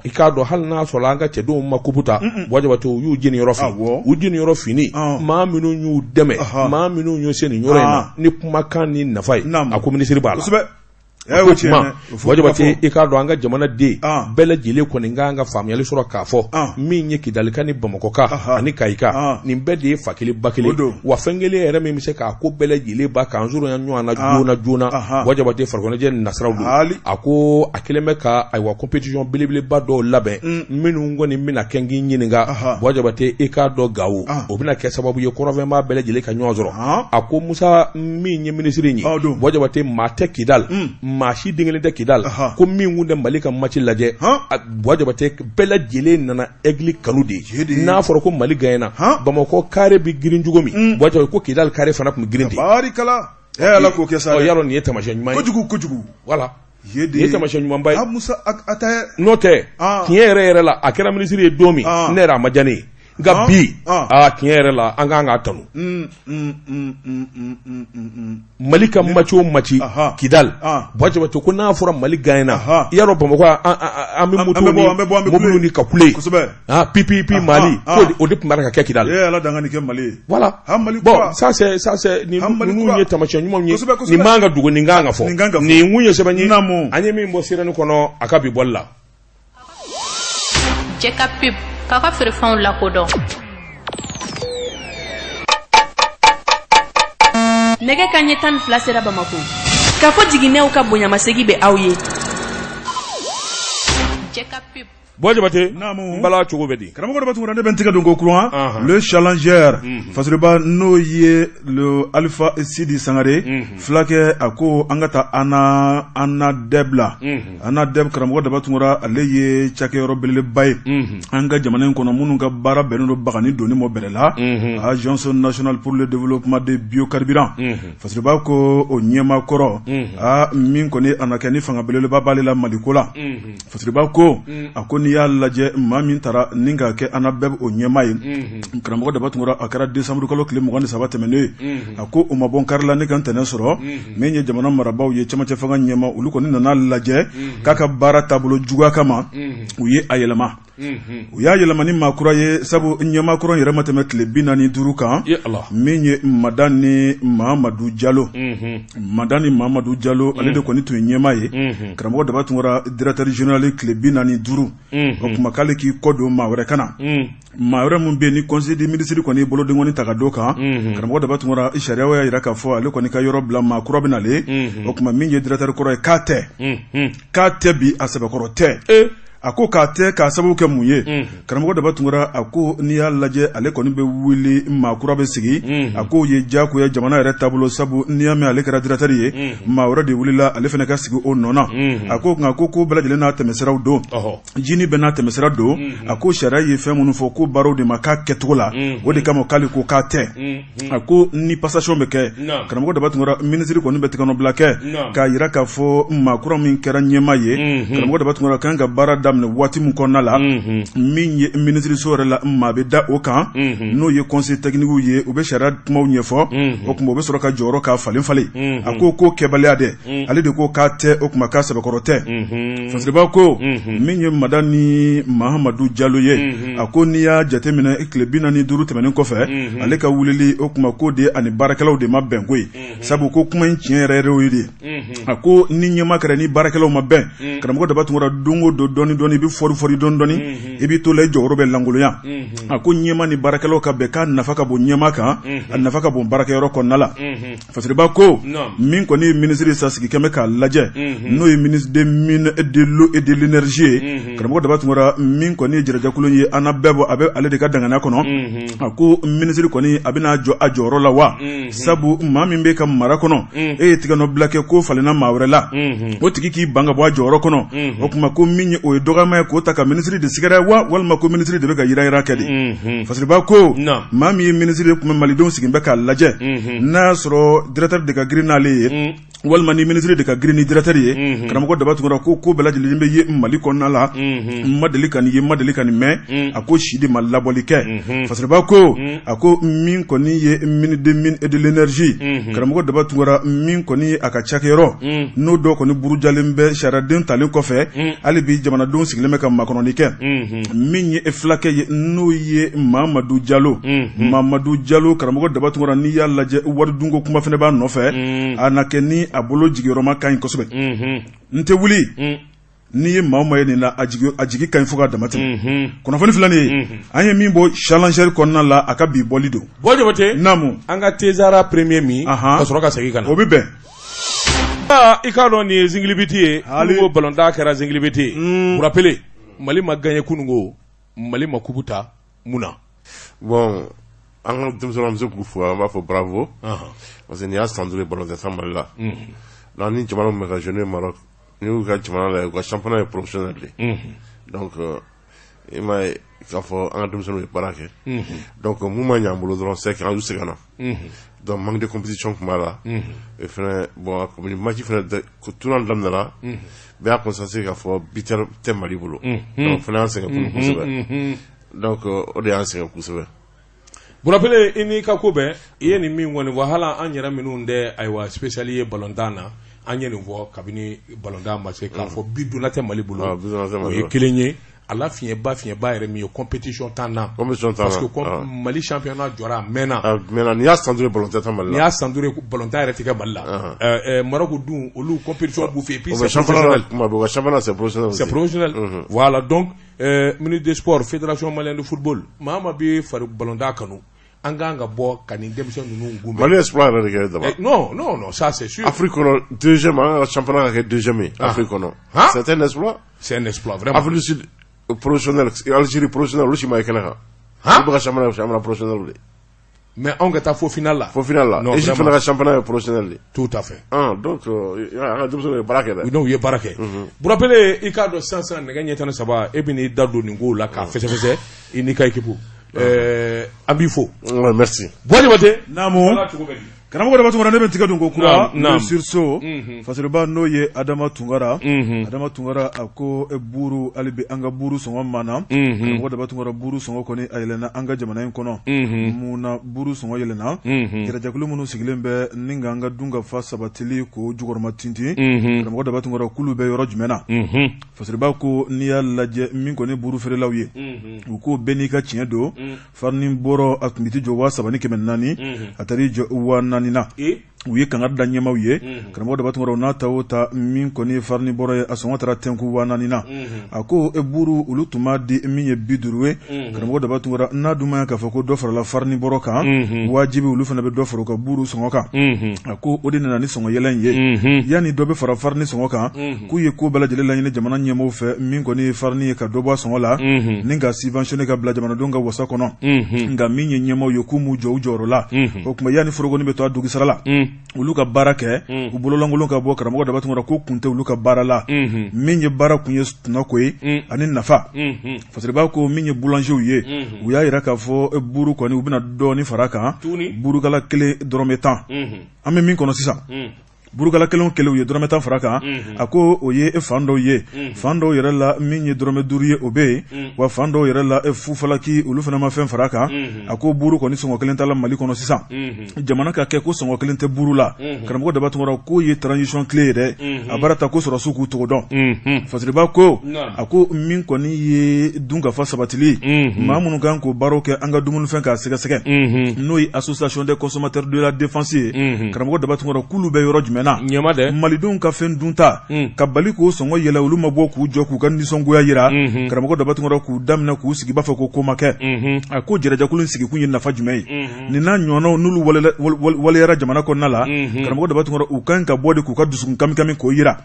i k'a dɔn hali n'a sɔrɔ an ka cɛdenw ma kubuta Bojabate u y'u jeni yɔrɔ fin u jeni yɔrɔ fini maa minnu y'u dɛmɛ maa minnu y'u se nin yɔrɔ in na ni kumakan ni nafa ye a ko ministre b'a la Bojabate i k'a dɔn an ka jamana den bɛɛ lajɛlen kɔni kan ka faamuyali sɔrɔ k'a fɔ min ye Kidalika ni Bamakɔka ani Kayika nin bɛɛ de ye fa kelen ba kelen wa fɛn kelen yɛrɛ min bɛ se k'a ko bɛɛ lajɛlen ba k'an surunya ɲɔgɔn na joona Bojabate farikɔɲɛnɛjɛ nasiraw don a ko a kelen bɛ ka ayiwa compétition belebeleba dɔw labɛn minnu kɔni bɛna kɛ k'i ɲininka Bojabate i k'a dɔn Gao o bɛna kɛ sababu ye kɔrɔnfɛnba bɛɛ lajɛlen ka ɲɔgɔn sɔrɔ a ko Musa min ye ministre ye Bojabate maa tɛ Kidal maa si den kelen tɛ Kidal ko min kun tɛ Mali ka match lajɛ Bojabate bɛɛ lajɛlen nana aigle kanu de n'a fɔra ko Mali gagnera Bamakɔ carré bi girin cogo min Bojabate ko Kidal carré fana tun girin de barikala ala ko kɛ sa yaro nin ye tamasiyɛn ɲuman ye kojugu voilà ye tamasiyɛn ɲumanba ye Musa Agtayer n'o tɛ tiɲɛ yɛrɛ la a kɛra ministre ye don min ne yɛrɛ a ma diya ne ye nka bi tiɲɛ yɛrɛ la an k'an k'a tanu Mali ka match o match Kidal Bɔjɛbato ko n'a fɔra Mali gagnera i y'a dɔn Bamakɔ an bɛ mobile ni ka kule pipi Mali o de tun b'a ka kɛ Kidal Ala dangani kɛ Mali voilà bon ça c'est ni ninnu ye taamasiyɛn ɲumanw ye nin man ka dogo nin kan ka fɔ nin kun ye sɛbɛn ye an ye min bɔ sirani kɔnɔ a ka bi bɔli la Jeka pip k'a feerefɛnw lakodɔn nɛgɛ kanɲɛ 12 sera Bamako k'a fɔ jiginɛw ka bonyamasegi bɛ aw ye Jeka pip Bɔjɛbate bala cogo bɛ di karamɔgɔ dɔ b'a tugura ne bɛ n tigɛ don ko kuran le challenger fasiriba n'o ye le Alpha Sidi Sangare fulakɛ a ko an ka taa Anna Deb la Anna Deb karamɔgɔ dɔ b'a tugura ale ye cakɛyɔrɔ belebeleba ye an ka jamana in kɔnɔ minnu ka baara bɛnnen don bagani donni mɔ bɛrɛ la Agence nationale pour le développement des biocarburants fasiriba ko o ɲɛma kɔrɔ min kɔni a na kɛ ni fanga belebeleba b'ale la Maliko la fasiriba ko a ko n'i y'a lajɛ maa min taara ni ka kɛ Anna Deb o ɲɛma ye karamɔgɔ dɔ b'a tugura a kɛra décembre kalo tile 23 tɛmɛnen a ko o ma bɔ n kari la ne ka ntɛnɛn sɔrɔ min ye jamana marabaaw ye cɛmancɛ fanga ɲɛma olu kɔni nana lajɛ k'a ka baara taabolo juguya kama u ye a yɛlɛma u y'a yɛlɛma ni maa kura ye sabu ɲɛma kura yɛrɛ ma tɛmɛ tile 45 kan min ye Madani Mahamadou Diallo Madani Mahamadou Diallo ale de kɔni tun ye ɲɛma ye karamɔgɔ dɔ b'a tugura directeur général tile 45 o kuma k'ale k'i kɔ don maa wɛrɛ kana maa wɛrɛ mun bɛ yen ni conseil des ministres kɔni boloden kɔni ta ka don kan karamɔgɔ dɔ b'a tugura sariyaw y'a jira k'a fɔ ale kɔni ka yɔrɔ bila maa kura bɛ nale o kuma min ye directeur kɔrɔ ye k'a tɛ bi a sɛbɛkɔrɔ tɛ a ko k'a tɛ k'a sababu kɛ mun ye karamɔgɔ dɔ b'a tugura a ko n'i y'a lajɛ ale kɔni bɛ wuli maa kura bɛ sigi a ko ye diyagoya jamana yɛrɛ taabolo sabu n'i y'a mɛn ale kɛra directeur ye maa wɛrɛ de wulila ale fana ka sigi o nɔ na a ko nka ko bɛɛ lajɛlen n'a tɛmɛsiraw don jini bɛɛ n'a tɛmɛsira don a ko sariya ye fɛn minnu fɔ ko baaraw de ma k'a kɛcogo la o de kama k'ale ko k'a tɛ a ko ni passation bɛ kɛ karamɔgɔ dɔ b'a tugura ministre kɔni bɛ tigɛnɔbila kɛ k'a jira k'a fɔ maa kura min kɛra ɲɛma ye karamɔgɔ dɔ b'a tugura kan ka baara daminɛ waati min kɔnɔna la min ye ministre so yɛrɛ la maa bɛ da o kan n'o ye conseil technique ye u bɛ sariya kumaw ɲɛfɔ o kuma u bɛ sɔrɔ ka jɔyɔrɔ k'a falen falen a ko kɛbaliya dɛ ale de ko k'a tɛ o kuma k'a sɛbɛkɔrɔ tɛ fasiriba ko min ye Madani Mahamadou Diallo ye a ko n'i y'a jateminɛ tile 45 tɛmɛnen kɔfɛ ale ka wulili o kuma ko de ani baarakɛlaw de ma bɛn ko ye sabu ko kuma in tiɲɛ yɛrɛ yɛrɛ ye de a ko ni ɲɛma kɛra ni baarakɛlaw ma bɛn karamɔgɔ dɔ b'a tugura don o don dɔɔni i bɛ fɔri dɔɔni i b'i to la i jɔyɔrɔ bɛ langoloya a ko ɲɛma ni baarakɛlaw ka bɛn k'a nafa ka bon ɲɛma kan a nafa ka bon baarakɛyɔrɔ kɔnɔna la fasiriba ko min kɔni ye ministre sa sigi kɛmɛ k'a lajɛ n'o ye ministre des mines et de l'eau et de l'énergie ye karamɔgɔ dɔ b'a tugura min kɔni ye jɛrɛjɛkolon ye an na bɛɛ bɔ a bɛ ale de ka danganiya kɔnɔ a ko ministre kɔni a bɛna jɔ a jɔyɔrɔ la wa sabu maa min bɛ ka mara kɔnɔ e ye tigɛnɔbila kɛ ko falenna maa wɛrɛ la o tigi k'i ban ka bɔ a jɔyɔrɔ kɔnɔ o kuma ko min ye o ye dɔgɔma ye k'o ta ka ministre de sigɛrɛ wa walima ko ministre de bɛ ka yira kɛ de fasiriba ko maa min ye ministre de tun bɛ malidenw sigin bɛ k'a lajɛ n'a y'a sɔrɔ directeur de ka girin n'ale ye walima ni ministre de ka girin ni directeur ye karamɔgɔ daba tugura ko bɛɛ lajɛlen bɛ ye Mali kɔnɔna la ma deli ka nin ye ma deli ka nin mɛn a ko si de ma labɔli kɛ fasiriba ko a ko min kɔni ye ministre des mines et de l'énergie karamɔgɔ daba tugura min kɔni a ka cakɛyɔrɔ n'o dɔ kɔni burujalen bɛ sariyaden talen kɔfɛ hali bi jamanadenw sigilen bɛ ka makɔnɔni kɛ min ye fulakɛ ye n'o ye Mahamadou Diallo Mahamadou Diallo karamɔgɔ daba tugura n'i y'a lajɛ wari dunko kuma fana b'a nɔfɛ a na kɛ ni a bolo jigiyɔrɔma ka ɲi kosɛbɛ n tɛ wuli n'i ye maa o maa ye nin la a jigi ka ɲi fo k'a dama tɛmɛ kunnafoni filanin ye an ye min bɔ challenger kɔnɔna la a ka bi bɔli don Bɔjɛbate naamu an ka Tezara premier min ka sɔrɔ ka segin ka na o bɛ bɛn i k'a dɔn nin ye zingilibiti ye kunungo balontan kɛra zingilibiti ye rappelez Mali ma gagné kunungo Mali ma kubu ta mun na bon an ka denmisɛnninw an bɛ se k'u fo an b'a fɔ bravo parce que nin y'a san 5 ye balontan san Mali la n'an ni jamana min bɛ ka jouer Maroc ni y'u ka jamana la u ka championnat ye professionnel de donc i m'a ye k'a fɔ an ka denmisɛnninw ye baara kɛ donc mun ma ɲɛ an bolo dɔrɔn c'est que an y'u segin ka na donc manque de compétition tun b'a la et fɛnɛ bon comme match fɛnɛ tournant daminɛna bɛɛ y'a constaté k'a fɔ bitɛr tɛ Mali bolo donc fɛnɛ y'an sɛgɛn kosɛbɛ donc o de y'an sɛgɛn kosɛbɛ. Burapele i n'i ka ko bɛɛ i ye nin min kɔni fɔ hala an yɛrɛ minnu tɛ ayiwa spécial ye ballontan na an ye nin fɔ kabini ballontan ma se k'a fɔ bi donna tɛ Mali bolo o ye kelen ye a la fiɲɛba yɛrɛ min ye compétition tan na parce que Mali championnat jɔra a mɛnna n'i y'a san duuru ballontan tɛ Mali la n'i y'a san duuru ballontan yɛrɛ tɛ kɛ Mali la Maroc dun olu compétition b'u fɛ et puis c'est professionnel voilà donc ministre des sports fédération malienne de football maa ma bɛ fari ballontan kanu an kan ka bɔ ka nin denmisɛn ninnu gunbɛn. Mali espoir yɛrɛ de kɛ d'abord. Non, ça c'est sûr. Afrique kɔnɔ deuxième an ka championnat ka kɛ deuxième ye Afrique kɔnɔ. C'est un exploit. C'est un exploit vraiment. Afrique du Sud professionnel, Algérie professionnel olu si ma ye kɛnɛ kan. Olu bɛ ka championnat professionnel de. Mais anw ka taa fo final la. Fo final la. Égypte fana ka championnat professionnel de. Tout à fait. Donc an ka denmisɛnw ye baara kɛ dɛ. Non, u ye baara kɛ. Burapele i k'a dɔn sisan nɛgɛ ɲɛ 13 e bɛ n'i da don nin ko la k'a fɛsɛfɛsɛ i n'i ka équipe. An b'i fo. Merci. Bɔjibate. Naamu. Karamɔgɔ Daba Tunkara ne bɛ tigɛ don ko kura sursaut fasiriba n'o ye Adama Tunkara Adama Tunkara a ko buru hali bi an ka buru sɔngɔ ma na karamɔgɔ Daba Tunkara buru sɔngɔ kɔni a yɛlɛnna an ka jamana in kɔnɔ mun na buru sɔngɔ yɛlɛnna yɛrɛjɛkulu minnu sigilen bɛ ni ka an ka dun ka fa sabatili ko jukɔrɔma tintin karamɔgɔ Daba Tunkara kulu bɛ yɔrɔ jumɛn na fasiriba ko n'i y'a lajɛ min kɔni buru feerelaw ye u ko bɛɛ n'i ka tiɲɛ don farini bɔrɔ a tun bɛ jɔ 3,400 a taar'i jɔ 4,000 na u ye kangari da ɲɛmaw ye karamɔgɔ Daba Tunkara n'a ta o ta min kɔni farini bɔrɔ ye a sɔngɔ taara tɛnku 4,000 na a ko buru olu tun b'a di min ye 50 ye karamɔgɔ Daba Tunkara n'a dun ma k'a fɔ ko dɔ farala farini bɔrɔ kan wajibi olu fana bɛ dɔ fara u ka buru sɔngɔ kan a ko o de nana ni sɔngɔ yɛlɛ in ye yanni dɔ bɛ fara farini sɔngɔ kan k'u ye ko bɛɛ lajɛlen laɲini jamana ɲɛmaw fɛ min kɔni ye farini ye ka dɔ bɔ a sɔngɔ la ni ka subventionner ka bila jamanadenw ka wasa kɔnɔ nka min ye ɲɛmaw ye k'u m'u jɔ u jɔyɔrɔ la o tuma yanni forokoni bɛ to a dugu sara la olu ka baara kɛ u bololankolon ka bɔ karamɔgɔ Daba Tunkara ko kun tɛ olu ka baara la min ye baara kun ye tunako ye ani nafa fasiriba ko min ye boulanger ye u y'a yira k'a fɔ buru kɔni u bɛna dɔɔni fara kan burukala kelen dɔrɔmɛ 10 an bɛ min kɔnɔ sisan burukala kelen u ye dɔrɔmɛ 10 fara kan a ko o ye fan dɔw ye fan dɔw yɛrɛ la min ye dɔrɔmɛ 5 ye o bɛ yen wa fan dɔw yɛrɛ la fufalaki olu fana ma fɛn fara kan a ko buru kɔni sɔngɔ kelen t'a la Mali kɔnɔ sisan jamana ka kɛ ko sɔngɔ kelen tɛ buru la karamɔgɔ Daba Tunkara k'o ye transition clé ye dɛ a baara ta ko sɔrɔsiw k'u togo dɔn fasiriba ko a ko min kɔni ye dunkafa sabatili maa minnu kan k'o baaraw kɛ an ka dumunifɛn k'a sɛgɛsɛgɛ n'o ye association des consommateurs de la défense ye karamɔgɔ Daba Tunkara k'ulu bɛ yɔrɔ jumɛn malidenw ka fɛn dunta ka bali k'o sɔngɔ yɛlɛ olu ma bɔ k'u jɔ k'u ka nisɔngoya yira karamɔgɔ Daba Tunkara k'u daminɛ k'u sigi b'a fɛ ko ma kɛ a ko jɛrɛjɛkulu in sigikun ye nafa jumɛn ye nin n'a ɲɔgɔnnaw n'olu waleyara jamana kɔnɔna la karamɔgɔ Daba Tunkara u kan ka bɔ de k'u ka dusukun kamikami k'o yira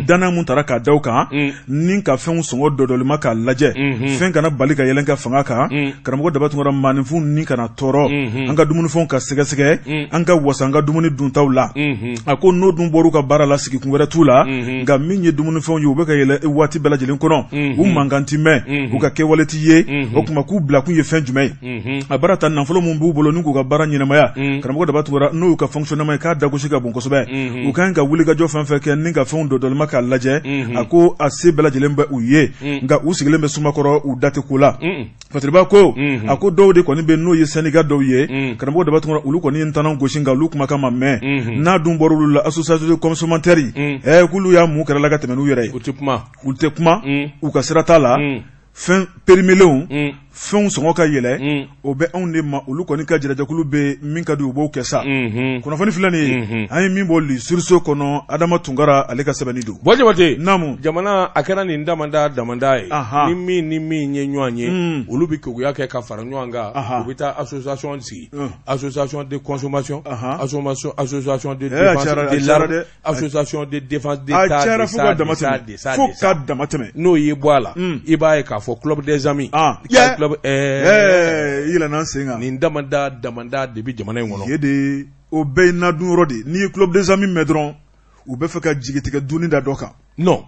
danaya mun taara k'a da u kan ni ka fɛnw sɔngɔ dɔdɔlima k'a lajɛ fɛn kana bali ka yɛlɛn ka fanga kan karamɔgɔ Daba Tunkara maaninfin ni kana tɔɔrɔ an ka dumunifɛnw ka sɛgɛsɛgɛ an ka wasa an ka dumuni duntaw la a ko n'o dun bɔr'u ka baara la sigi kun wɛrɛ t'u la nka min ye dumunifɛnw ye u bɛ ka yɛlɛ waati bɛɛ lajɛlen kɔnɔ u mankan ti mɛn u ka kɛwale ti ye o tuma k'u bila kun ye fɛn jumɛn ye a baara ta nafolo mun b'u bolo ni k'u ka baara ɲɛnamaya karamɔgɔ Daba Tunkara n'o y'u ka fonctionnement ye k'a dagosi ka bon kosɛbɛ u kan ka wulikajɔ fɛn fɛn kɛ ni ka fɛnw dɔdɔlima k'a lajɛ a ko a se bɛɛ lajɛlen bɛ u ye nka u sigilen bɛ sumakɔrɔ u da tɛ ko la fasiriba ko a ko dɔw de kɔni bɛ n'o ye syndicat dɔw ye karamɔgɔ Daba Tunkara olu kɔni ye ntanan gosi nka olu kumakan ma mɛn n'a dun bɔr'olu la association de consommateurs k'ulu y'a mun kɛra la ka tɛmɛ n'u yɛrɛ ye u tɛ kuma u ka sira t'a la fɛn perimelenw fɛnw sɔngɔ ka yɛlɛ o bɛ anw de ma olu kɔni ka jɛrɛjɛkulu bɛ min ka di u b'o kɛ sa kunnafoni filɛ nin ye an ye min bɔ li sursaut kɔnɔ Adama Tunkara ale ka sɛbɛnni don Bɔjibate naamu jamana a kɛra nin damanda ye ni min ye ɲɔgɔn ye olu bɛ keguya kɛ ka fara ɲɔgɔn kan u bɛ taa association sigi association de consommation association de défense de l'arme association de défense d'État fo ka dama tɛmɛ n'o y'i bɔ a la i b'a ye k'a fɔ club des amis yɛlɛnna sen kan nin damanda de bɛ jamana in kɔnɔ de o bɛɛ ye nadun yɔrɔ de n'i ye club des amis mɛn dɔrɔn u bɛ fɛ ka jigitigɛ dunni da dɔ kan non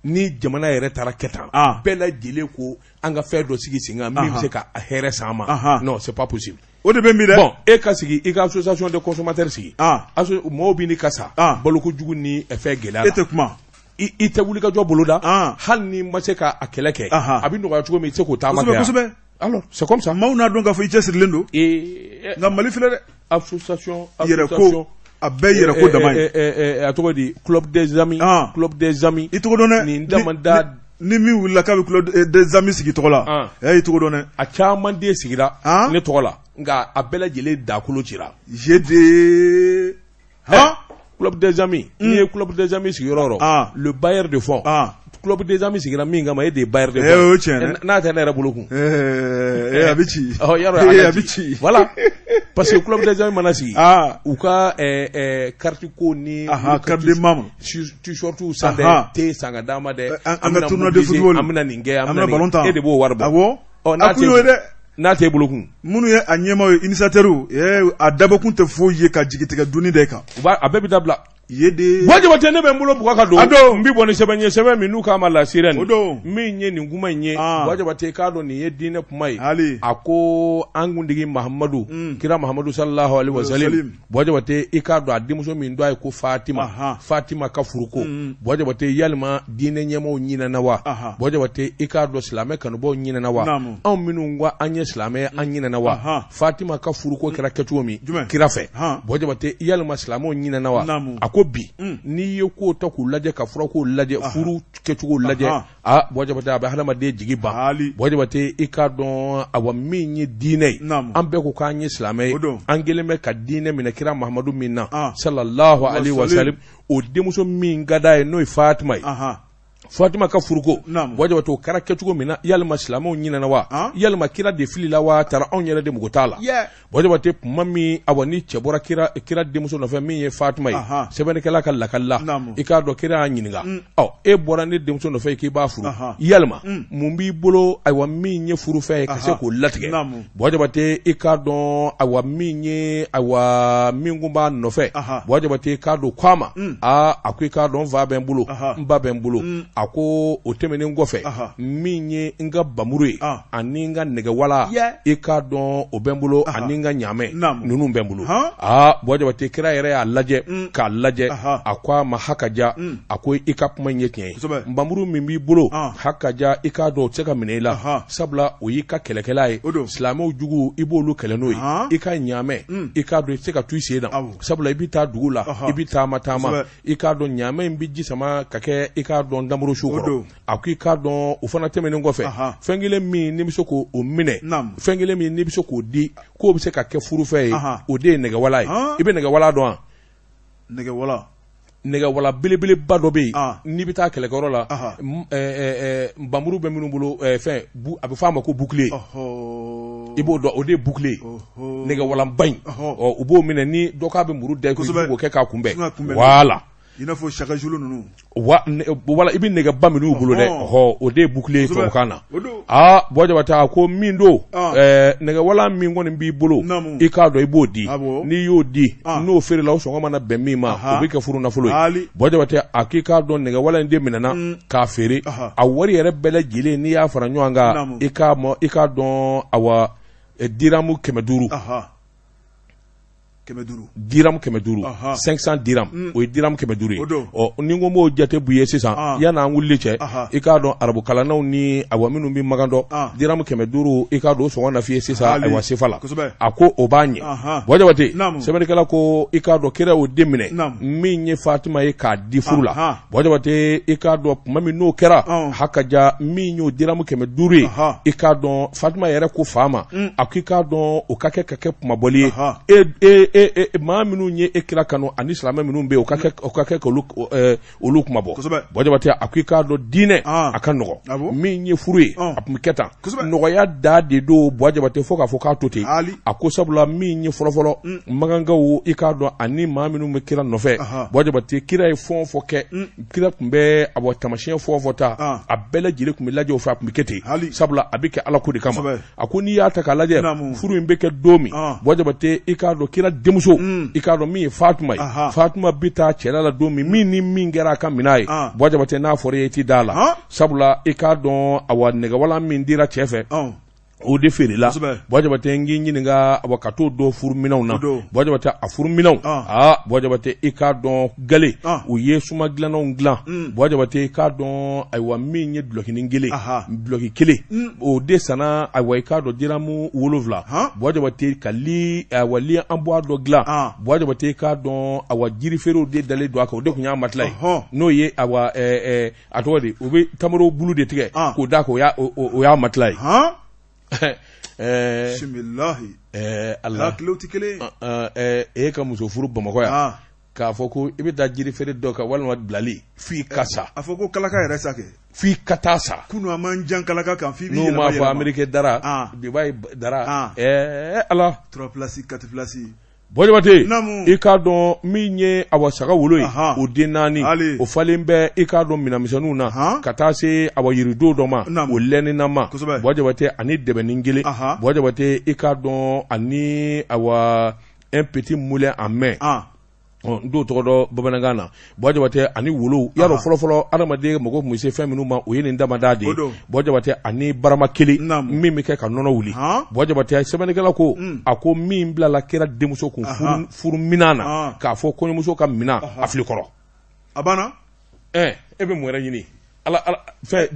ni jamana yɛrɛ taara kɛ tan bɛɛ lajɛlen ko an ka fɛn dɔ sigi sen kan min bɛ se ka hɛrɛ s'an ma non c'est pas possible o de bɛ min dɛ bon e ka sigi i ka association de consommateurs sigi mɔgɔw bɛ ni kasa balokojugu ni fɛn gɛlɛya e tɛ kuma i tɛ wuli ka jɔ boloda hali ni ma se ka a kɛlɛ kɛ a bɛ nɔgɔya cogo min i tɛ se k'o taama kɛ alors c'est comme ça maaw n'a dɔn k'a fɔ i cɛsirilen don nka Mali filɛ dɛ association yɛrɛko a bɛɛ yɛrɛko dama ye a tɔgɔ di club des amis i tɔgɔ dɔn dɛ nin damanda ni min wulila k'a bɛ club des amis sigi tɔgɔ la i tɔgɔ dɔn dɛ a caman den sigira ne tɔgɔ la nka a bɛɛ lajɛlen dakolo cira club des amis n'i ye club des amis sigiyɔrɔ yɔrɔ le bailleur de fonds club des amis sigira min kama e de bailleur de fonds n'a tɛ ne yɛrɛ bolo kun a bɛ ci a bɛ ci voilà parce que club des amis mana sigi u ka carte ko ni carte de membre t-shirt san dɛ te san ka d'a ma dɛ an ka tournoi de football an bɛna nin kɛ an bɛna ballon tan e de b'o wari bɔ n'a t'e bolo kun minnu ye a ɲɛmaaw ye initiateurs a dabɔkun tɛ foyi ye ka jigitigɛ dunni de kan a bɛɛ bɛ dabila Bɔjabate ne bɛ n bolo bugɔ ka don n bɛ bɔ ni sɛbɛn ye sɛbɛn min n'u k'a ma lasirɛ min ye nin kuma in ye Bɔjabate k'a dɔn nin ye diinɛ kuma ye a ko an kuntigi Mahamadu kira Mahamadu sallallahu alaihi wasallam Bɔjabate i k'a dɔn a denmuso min dɔn a ye ko Fatima ka furuko Bɔjabate yalima diinɛ ɲɛmaaw ɲinɛna wa Bɔjabate i k'a dɔn silamɛ kanubaw ɲinɛna wa anw minnu ko an ye silamɛ an ɲinɛna wa Fatima ka furuko kɛra kɛcogo min kira fɛ Bɔjabate yalima silamɛw ɲinɛna wa ko bi n'i ye ko ta k'u lajɛ ka fura k'u lajɛ furu kɛcogo lajɛ Bɔjabate a bɛ hadamaden jigi ban Bɔjabate i k'a dɔn awa min ye diinɛ ye an bɛɛ ko k'an ye silamɛ ye an kɛlen bɛ ka diinɛ minɛ kira Mahamadu min na sallallahu alaihi wasallam o denmuso min ka d'a ye n'o ye Fatima ye Fatima ka furuko Bɔjabate o kɛra kɛcogo min na yalima silamɛw ɲinɛna wa yalima kira de filila wa taara anw yɛrɛ de mugu t'a la Bɔjabate kuma min awa ni cɛ bɔra kira denmuso nɔfɛ min ye Fatima ye sɛbɛnnikɛla ka lakali la i k'a dɔn kira y'a ɲininka e bɔra ne denmuso nɔfɛ k'i b'a furu yalima mun b'i bolo ayiwa min ye furu fɛn ye ka se k'o latigɛ Bɔjabate i k'a dɔn ayiwa min ye ayiwa min kun b'a nɔfɛ Bɔjabate k'a dɔn k'a ma a ko i k'a dɔn n fa bɛ n bolo n ba bɛ n bolo a ko o tɛmɛnen kɔfɛ min ye n ka bamuru ye ani n ka nɛgɛwala i k'a dɔn o bɛ n bolo ani n ka ɲaamɛ ninnu bɛ n bolo Bɔjabate kira yɛrɛ y'a lajɛ k'a lajɛ a ko a ma hakaja a ko i ka kuma in ye tiɲɛ ye bamuru min b'i bolo hakaja i k'a dɔn o tɛ se ka minɛ i la sabula o y'i ka kɛlɛkɛla ye silamɛw jugu i b'olu kɛlɛ n'o ye i ka ɲaamɛ i k'a dɔn i tɛ se ka tu i sen na sabula i bɛ taa dugu la i bɛ taama i k'a dɔn ɲaamɛ in bɛ ji sama ka kɛ i k'a dɔn damuru su kɔrɔ a ko i k'a dɔn o fana tɛmɛnen kɔfɛ fɛn kelen min n'i bɛ se k'o minɛ fɛn kelen min n'i bɛ se k'o di k'o bɛ se ka kɛ furufɛ ye o de ye nɛgɛwala ye i bɛ nɛgɛwala dɔn wa nɛgɛwala belebeleba dɔ bɛ yen n'i bɛ taa kɛlɛkɛyɔrɔ la nbamuru bɛ minnu bolo fɛn a bɛ fɔ a ma ko bukile i b'o dɔn o de ye bukile nɛgɛwalanba in u b'o minɛ ni dɔ k'a bɛ muru da i k'o kɛ k'a kunbɛn wala i n'a fɔ sagajulu ninnu wala i bɛ nɛgɛba minnu bolo dɛ o de ye bukile ye tubabukan na Bɔjabate a ko min don nɛgɛwala min kɔni b'i bolo i k'a dɔn i b'o di n'i y'o di n'o feerela o sɔngɔ mana bɛn min ma o bɛ kɛ furu nafolo ye Bɔjabate a k'i k'a dɔn nɛgɛwala in de minɛna k'a feere a wari yɛrɛ bɛɛ lajɛlen n'i y'a fara ɲɔgɔn kan i k'a dɔn awa diramu 500 diramu 500 500 diram o ye diramu 500 ye ni ko m'o jate bu ye sisan yan'an wulili cɛ i k'a dɔn arabukalannaw ni awa minnu bɛ magan dɔn diramu 500 i k'a dɔn o sɔngɔ na f'i ye sisan ayiwa sefa la a ko o b'a ɲɛ Bɔjabate sɛbɛnnikɛla ko i k'a dɔn kira y'o den minɛ min ye Fatima ye k'a di furu la Bɔjabate i k'a dɔn tuma min n'o kɛra hakaja min y'o diramu 500 ye i k'a dɔn Fatima yɛrɛ ko fa ma a ko i k'a dɔn o ka kɛ kumabɔli ye maa minnu ye e kira kanu ani silamɛ minnu bɛ yen o ka kɛ olu kuma bɔ Bɔjabate a ko i k'a dɔn diinɛ a ka nɔgɔ min ye furu ye a tun bɛ kɛ tan nɔgɔya da de don Bɔjabate fo k'a fɔ k'a to ten a ko sabula min ye fɔlɔfɔlɔ magankaw i k'a dɔn ani maa minnu bɛ kira nɔfɛ Bɔjabate kira ye fɛn o fɛn kɛ kira tun bɛ a tamasiyɛn fɛn o fɛn ta a bɛɛ lajɛlen tun bɛ lajɛ o fɛ a tun bɛ kɛ ten sabula a bɛ kɛ Ala ko de kama a ko n'i y'a ta k'a lajɛ furu in bɛ kɛ don min Bɔjabate i k'a dɔn kira denmuso i k'a dɔn min ye Fatima ye Fatima bɛ taa cɛla la don min ni min kɛra a ka minɛ ye Bɔjabate n'a fɔra i t'i da la sabula i k'a dɔn awa nɛgɛwala min dira cɛ fɛ o de feere la Bojabate ngi ɲininka ka t'o dɔn furuminɛnw na Bojabate a furuminɛnw Bojabate i k'a dɔn gale u ye suma dilannanw dilan Bojabate i k'a dɔn ayiwa min ye dulɔkinin kelen dulɔki kelen o de sanna ayiwa i k'a dɔn diramu 7 Bojabate ka ayiwa li an bɔ dɔ dilan Bojabate i k'a dɔn ayiwa jirifeerew de dalen don a kan o de tun y'a matila ye n'o ye ayiwa a tɔgɔ de u bɛ tamaro bulu de tigɛ k'o da o y'a matila ye bismillahi Allah kiloti kelen e ka muso furu Bamakɔ yan k'a fɔ ko i bɛ taa jiri feere dɔ kan walima bilali f'i ka sa a fɔ ko kalaka yɛrɛ sa kɛ f'i ka taa sa kunu a man jan kalaka kan f'i b'i n'u m'a fɔ Ameriki dara Dubai dara Allah 3 places 4 places Bojabate i k'a dɔn min ye awa saga wolo ye o den 4 o falen bɛ i k'a dɔn minɛnmisɛnninw na ka taa se awa yirido dɔ ma o lɛnina ma Bojabate ani dɛbɛnin 1 Bojabate i k'a dɔn ani awa un petit moulin à main n t'o tɔgɔ dɔn bamanankan na Bojabate ani wolo yarɔ fɔlɔfɔlɔ adamaden mago tun bɛ se fɛn minnu ma o ye nin damada de ye Bojabate ani barama 1 min bɛ kɛ ka nɔnɔ wuli Bojabate sɛbɛnnikɛla ko a ko min bilala kɛra denmuso kun furuminan na k'a fɔ kɔɲɔmuso ka minan a fili kɔrɔ a banna e bɛ mun wɛrɛ ɲini fɛn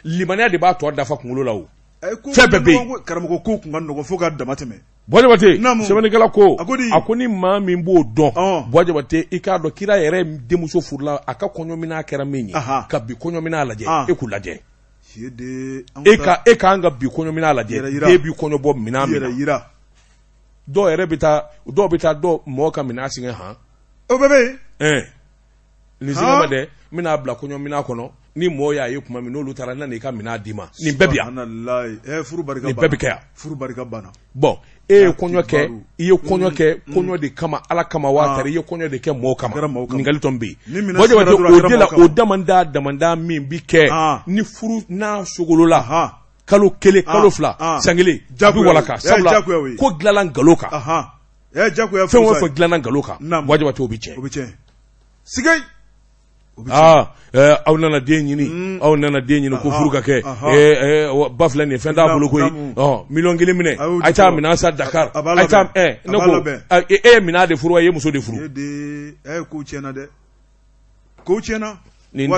limaniya de b'a tɔ dafa kunkolo la o fɛn bɛɛ bɛ yen karamɔgɔ ko kun ka nɔgɔ fo ka dama tɛmɛ Bojabate sɛbɛnnikɛla ko a ko ni maa min b'o dɔn Bojabate i k'a dɔn kira yɛrɛ denmuso furula a ka kɔɲɔminan kɛra min ye ka bi kɔɲɔminan lajɛ e k'u lajɛ e k'an ka bi kɔɲɔminan lajɛ e bi kɔɲɔ bɔ minan min na dɔw bɛ taa dɔw mɔgɔ ka minan sɛgɛn o bɛɛ bɛ yen nin sɛgɛn ma dɛ n bɛna bila kɔɲɔminan kɔnɔ ni mɔgɔ y'a ye kuma min n'olu taara na i ka minan d'i ma nin bɛɛ bɛ yan nin bɛɛ bɛ kɛ yan furu barika banna bon e ye kɔɲɔ kɛ i ye kɔɲɔ kɛ kɔɲɔ de kama Ala kama wa tari i ye kɔɲɔ de kɛ mɔgɔ kama ɲininkali tɔn bɛ yen Bojabate o de la o damanda min bi kɛ ni furu n'a sogolola kalo 1 kalo 2 san 1 jaabi walaka sabula ko dilanna nkalon kan fɛn o fɛn dilanna nkalon kan Bojabate o bɛ tiɲɛ sigei aw nana den ɲini ko furu ka kɛ ba filɛ nin fɛn t'a bolo koyi miliyɔn 1 minɛ a ye taa minan sa Dakar a ye taa ne ko e ye minan de furu wa e ye muso de furu ko tiɲɛna dɛ ko tiɲɛna nin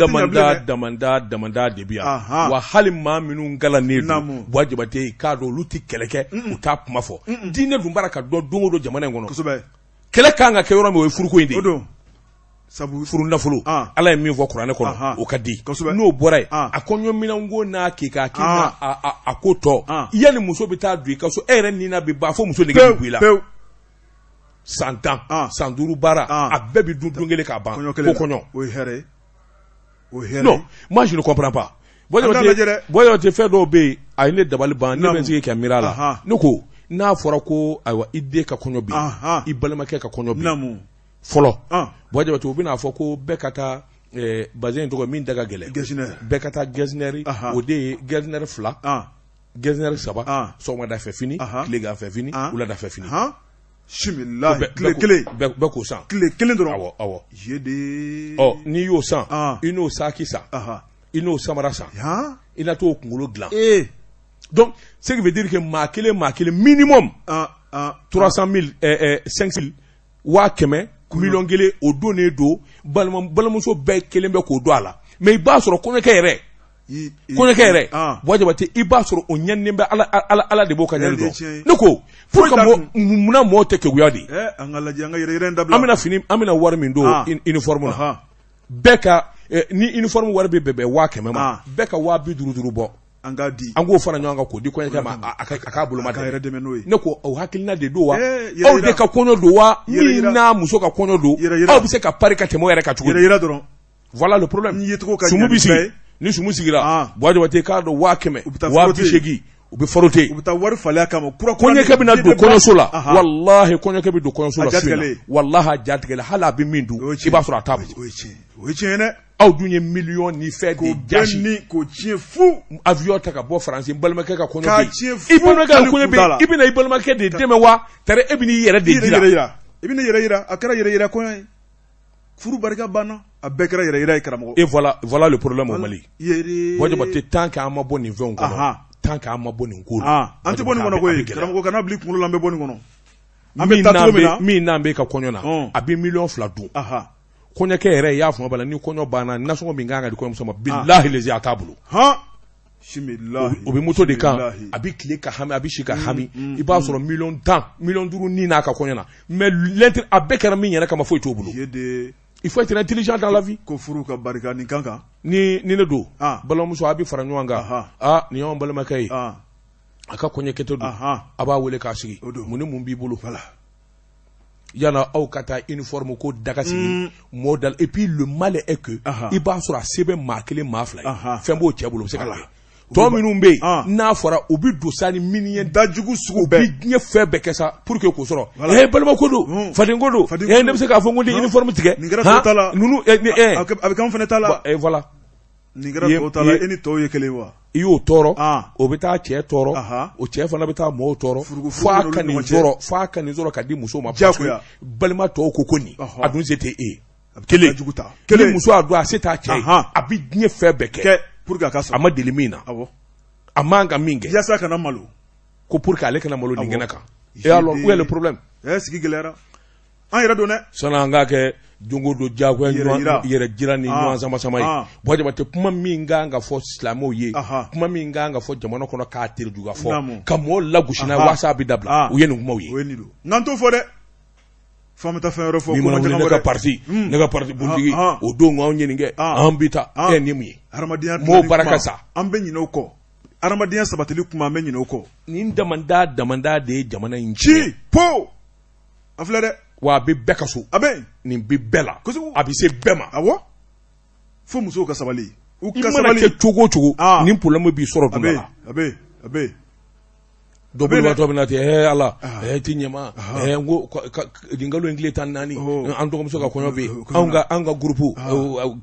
damanda de bi yan wa hali maa minnu galannen don Bojabate k'a dɔn olu tɛ kɛlɛ kɛ u t'a kuma fɔ diinɛ dun b'a ka dɔn don o don jamana in kɔnɔ kɛlɛ kan ka kɛ yɔrɔ min o ye furuko in de ye sabu furu nafolo Ala ye min fɔ kuranɛ kɔnɔ o ka di n'o bɔra yen a kɔɲɔminanko n'a keka a ko tɔ yanni muso bɛ taa don i ka so e yɛrɛ nina bɛ ban fo muso nege bɛ bɔ i la san 10 san 5 baara a bɛɛ bɛ dun don kelen k'a ban ko kɔɲɔ o ye hɛrɛ non moi je ne comprends pas Bojabate fɛn dɔw bɛ yen a ye ne dabali ban ne bɛ n sigi ka miiri a la ne ko n'a fɔra ko ayiwa i den ka kɔɲɔ bi i balimakɛ ka kɔɲɔ bi fɔlɔ Bojabate u bɛna fɔ ko bɛɛ ka taa bazin tɔgɔ min da ka gɛlɛn bɛɛ ka taa gɛzinɛri o de ye gɛzinɛri 2 gɛzinɛri 3 sɔgɔmada fɛ fini tilegan fɛ fini wulada fɛ fini tile kelen bɛɛ k'o san tile kelen dɔrɔn awɔ n'i y'o san i n'o saki san i n'o samara san i na t'o kunkolo dilan donc ce qui veut dire que maa kelen minimum 300 000 500 000 miliyɔn 1 o donnen don balimamuso bɛɛ kelen bɛ k'o don a la mais i b'a sɔrɔ kɔɲɔkɛ yɛrɛ Bojabate i b'a sɔrɔ o ɲɛninen bɛ ala de b'o ka ɲɛni dɔn ne ko pour que munna mɔgɔw tɛ keguya de an ka lajɛ an ka yɛrɛyɛrɛ dabila an bɛna wari min don uniforme na bɛɛ ka ni uniforme wari bɛ bɛn 500 ma bɛɛ ka 250 bɔ an k'a di an k'o fara ɲɔgɔn kan k'o di kɔɲɔkɛ ma a k'a bolo ma dɛ ne ko o hakilina de don wa aw de ka kɔɲɔ don wa min n'a muso ka kɔɲɔ don aw bɛ se ka pari ka tɛmɛ o yɛrɛ kan cogo dɔrɔn voilà le problème sumu bɛ sigi ni sumu sigira Bojabate k'a dɔn 500 280 u bɛ farote u bɛ taa wari falen a kama kɔɲɔkɛ bɛ na don kɔɲɔso la wallahi kɔɲɔkɛ bɛ don kɔɲɔso la su in na wallahi a jatigɛla hali a bɛ min dun i b'a sɔrɔ a t'a bolo o ye tiɲɛ dɛ aw dun ye miliyɔn ni fɛn de jasi ko tiɲɛ fu avion ta ka bɔ Faransi balimakɛ ka kɔɲɔ bɛ i balimakɛ ka kɔɲɔ bɛ i bɛna i balimakɛ de dɛmɛ wa tari e bɛ n'i yɛrɛ de jira i bɛna yɛrɛ yira a kɛra yɛrɛ yira kɔɲɔ ye furu barika banna a bɛɛ kɛra yɛrɛ yira ye karamɔgɔ et voilà le problème au Mali Bojabate tant qu'an ma bɔ nin fɛnw kɔnɔ tant qu'an ma bɔ nin ko an tɛ bɔ nin kɔnɔ koyi karamɔgɔ kana bili kunkolo la an bɛ bɔ nin kɔnɔ an bɛ taa cogo min na min n'an bɛ ka kɔɲɔ na a bɛ 1,000,000 dun kɔɲɔkɛ yɛrɛ y'a fɔ bala ni kɔɲɔ banna nasɔngɔ min kan ka di kɔɲɔmuso ma bilahi lezi a t'a bolo o bɛ moto de kan a bɛ tile ka hami a bɛ si ka hami i b'a sɔrɔ 10,000,000 1,500,000 ni n'a ka kɔɲɔ na mais l'intérêt a bɛɛ kɛra min yɛrɛ kama foyi t'o bolo il faut être intelligent dans la vie ko furu ka barika nin kan ni ne don balimamuso a bɛ fara ɲɔgɔn kan nin y'anw balimakɛ ye a ka kɔɲɔkɛtɔ don a b'a wele k'a sigi mun ni mun b'i bolo yana aw ka taa uniforme ko daga sigi modèle et puis le mal est que i b'a sɔrɔ a se bɛ maa kelen maa fila ye fɛn b'o cɛ bolo o bɛ se ka kɛ tɔ minnu bɛ yen n'a fɔra u bɛ don sa ni mini ye dajugu sugu bɛɛ u bɛ diɲɛ fɛn bɛɛ kɛ sa pour que k'o sɔrɔ balimako don fadenko don ne bɛ se k'a fɔ ko n tɛ uniforme tigɛ nin kɛra tɔw ta la ninnu a bɛ k'anw fana ta la voilà nin kɛra tɔw ta la e ni tɔw ye kelen wa i y'o tɔɔrɔ o bɛ taa cɛ tɔɔrɔ o cɛ fana bɛ taa mɔɔw tɔɔrɔ fo a ka nin sɔrɔ ka di muso ma parce que balima tɔw ko nin a dun se tɛ e kelen ni muso y'a dɔn a se t'a cɛ ye a bɛ diɲɛ fɛn bɛɛ kɛ pour que a ka sɔrɔ a ma deli min na a man ka min kɛ yasa kana malo ko pour que ale kana malo nin kɛnɛ kan et alors où est le problème sigi gɛlɛyara an yɛrɛ don dɛ sani an k'a kɛ don o don diyagoya yɛrɛ jira ni ɲɔgɔn sama-sama ye bon Jabate kuma min kan ka fɔ silamɛw ye kuma min kan ka fɔ jamana kɔnɔ k'a terijugu ka fɔ ka mɔgɔw lagosi n'a ye walasa a bɛ dabila u ye nin kumaw ye n'an t'o fɔ dɛ f'an bɛ taa fɛn wɛrɛ fɔ min mana wuli ne ka parti politigi o don anw ye nin kɛ an bɛ taa ni mun ye mɔgɔw baraka sa an bɛ ɲinɛ o kɔ adamadenya sabatili kuma an bɛ ɲinɛ o kɔ nin damanda de ye jamana in ci po a filɛ dɛ wa a bɛ bɛɛ ka so a bɛ nin bɛ bɛɛ la a bɛ se bɛɛ ma awɔ fo musow ka sabali u ka sabali i mana kɛ cogo o cogo nin problème b'i sɔrɔ dun la a bɛ dɔ bolibaatɔ bɛ na ten ala ti ɲɛma n ko nin kalo in tile 14 an dɔgɔmuso ka kɔɲɔ bɛ yen an ka groupe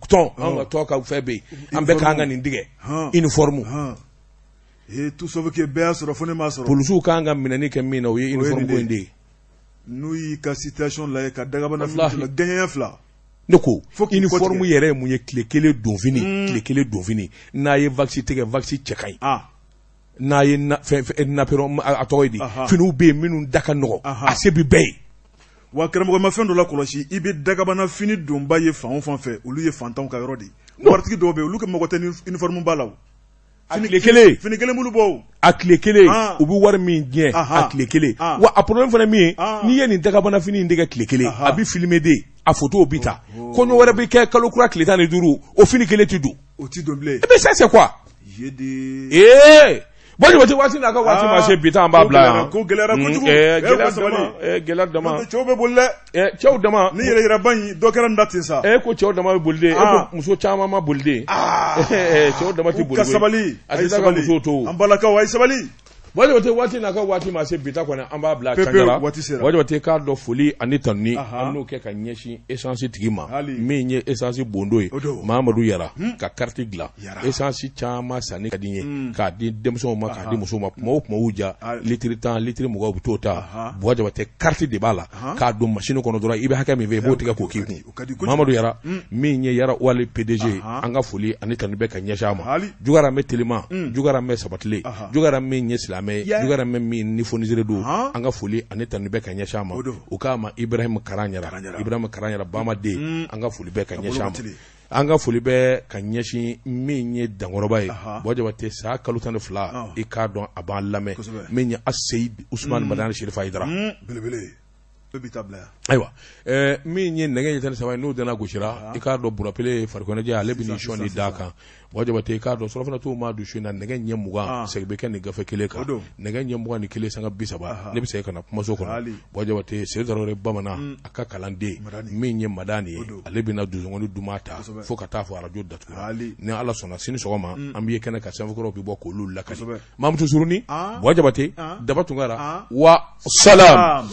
tɔn an ka tɔn ka fɛn bɛ yen an bɛɛ k'an ka nin tigɛ uniforme tout sauf que bɛɛ y'a sɔrɔ fo ne m'a sɔrɔ polisiw k'an ka minɛni kɛ min na o ye uniforme ko in de ye n'u y'i ka situation lajɛ ka dagabana fili la gɛɲɛ fila ne ko uniforme yɛrɛ ye mun ye tile kelen donfini n'a ye vaccin tigɛ vaccin cɛ ka ɲi n'a ye napɛrɛn a tɔgɔ ye di finiw bɛ yen minnu da ka nɔgɔ a se bi bɛɛ ye wa karamɔgɔ ma fɛn dɔ la kɔlɔsi i bɛ dagabana fini donba ye fan o fan fɛ olu ye fantanw ka yɔrɔ de ye waritigi dɔw bɛ yen olu ka mɔgɔ tɛ ni uniforme ba la fini kelen bulu bɔ a tile kelen u bɛ wari min diɲɛ a tile kelen wa a problème fana min ye n'i ye nin dagabana fini in tigɛ tile kelen a bɛ filmer de a photo bi ta kɔɲɔ wɛrɛ bɛ kɛ kalo kura tile 15 o fini kelen tɛ don o ti don bilen e bɛ ça c'est quoi bon Jabate waati n'a ka waati ma se bi ta an b'a bila yan ko gɛlɛyara kojugu gɛlɛya dama cɛw bɛ boli dɛ cɛw dama ni yɛrɛ ba in dɔ kɛra nin da ten sa ko cɛw dama bɛ boli de ko muso caman ma boli de cɛw dama tɛ boli ka sabali a tɛ taa ka musow to an balakaw a ye sabali bon Jabate waati n'a ka waati ma se bi ta kɔni an b'a bila kanjara bon Jabate k'a dɔn foli ani tanuni an n'o kɛ ka ɲɛsin essence tigi ma min ye essence bondo ye Mamadu Yara ka carte dilan essence caman sanni ka di ye k'a di denmisɛnw ma k'a di musow ma kuma o kuma y'u ja litiri 10 litiri 20 u bɛ t'o ta bon Jabate carte de b'a la k'a don machine kɔnɔ dɔrɔn i bɛ hakɛ min fɛ i b'o tigɛ k'o k'i kun Mamadu Yara min ye Yara Wali PDG an ka foli ani tanuni bɛ ka ɲɛsin a ma Jugara mɛ telima Jugara mɛ sabatile Jugara min ye silamɛ Jugara mɛ min ni fonisere don an ka foli ani tanuni bɛ ka ɲɛsin a ma u k'a ma Ibrahim Karanyara Bamaden an ka foli bɛ ka ɲɛsin a ma an ka foli bɛ ka ɲɛsin min ye dankɔrɔba ye bon Jabate sa kalo 12 i k'a dɔn a b'an lamɛn min ye Aseyid Usman Madani Sherifa Hayidara ayiwa min ye nɛgɛ ɲɛ 13 ye n'o dana gosira i k'a dɔn Burapele farikɔnɛjɛ ale bɛ nin sɔn ni da kan bon Jabate i k'a dɔn surafana t'o ma du su in na nɛgɛ ɲɛ 20 segin bɛ kɛ nin gafe kelen kan nɛgɛ ɲɛ 20 ni kelen sanga 30 ne bɛ segin ka na kumaso kɔnɔ bon Jabate Seydou Bamanan a ka kalanden min ye Madani ye ale bɛna dusukɔni duman ta fo ka taa fɔ arajo datugu ni Ala sɔnna sini sɔgɔma an bɛ ye kɛnɛ ka sanfɛkɔrɔw bɛ bɔ k'olu lakali Mamutu Suruni bon Jabate Daba Tunkara wa salam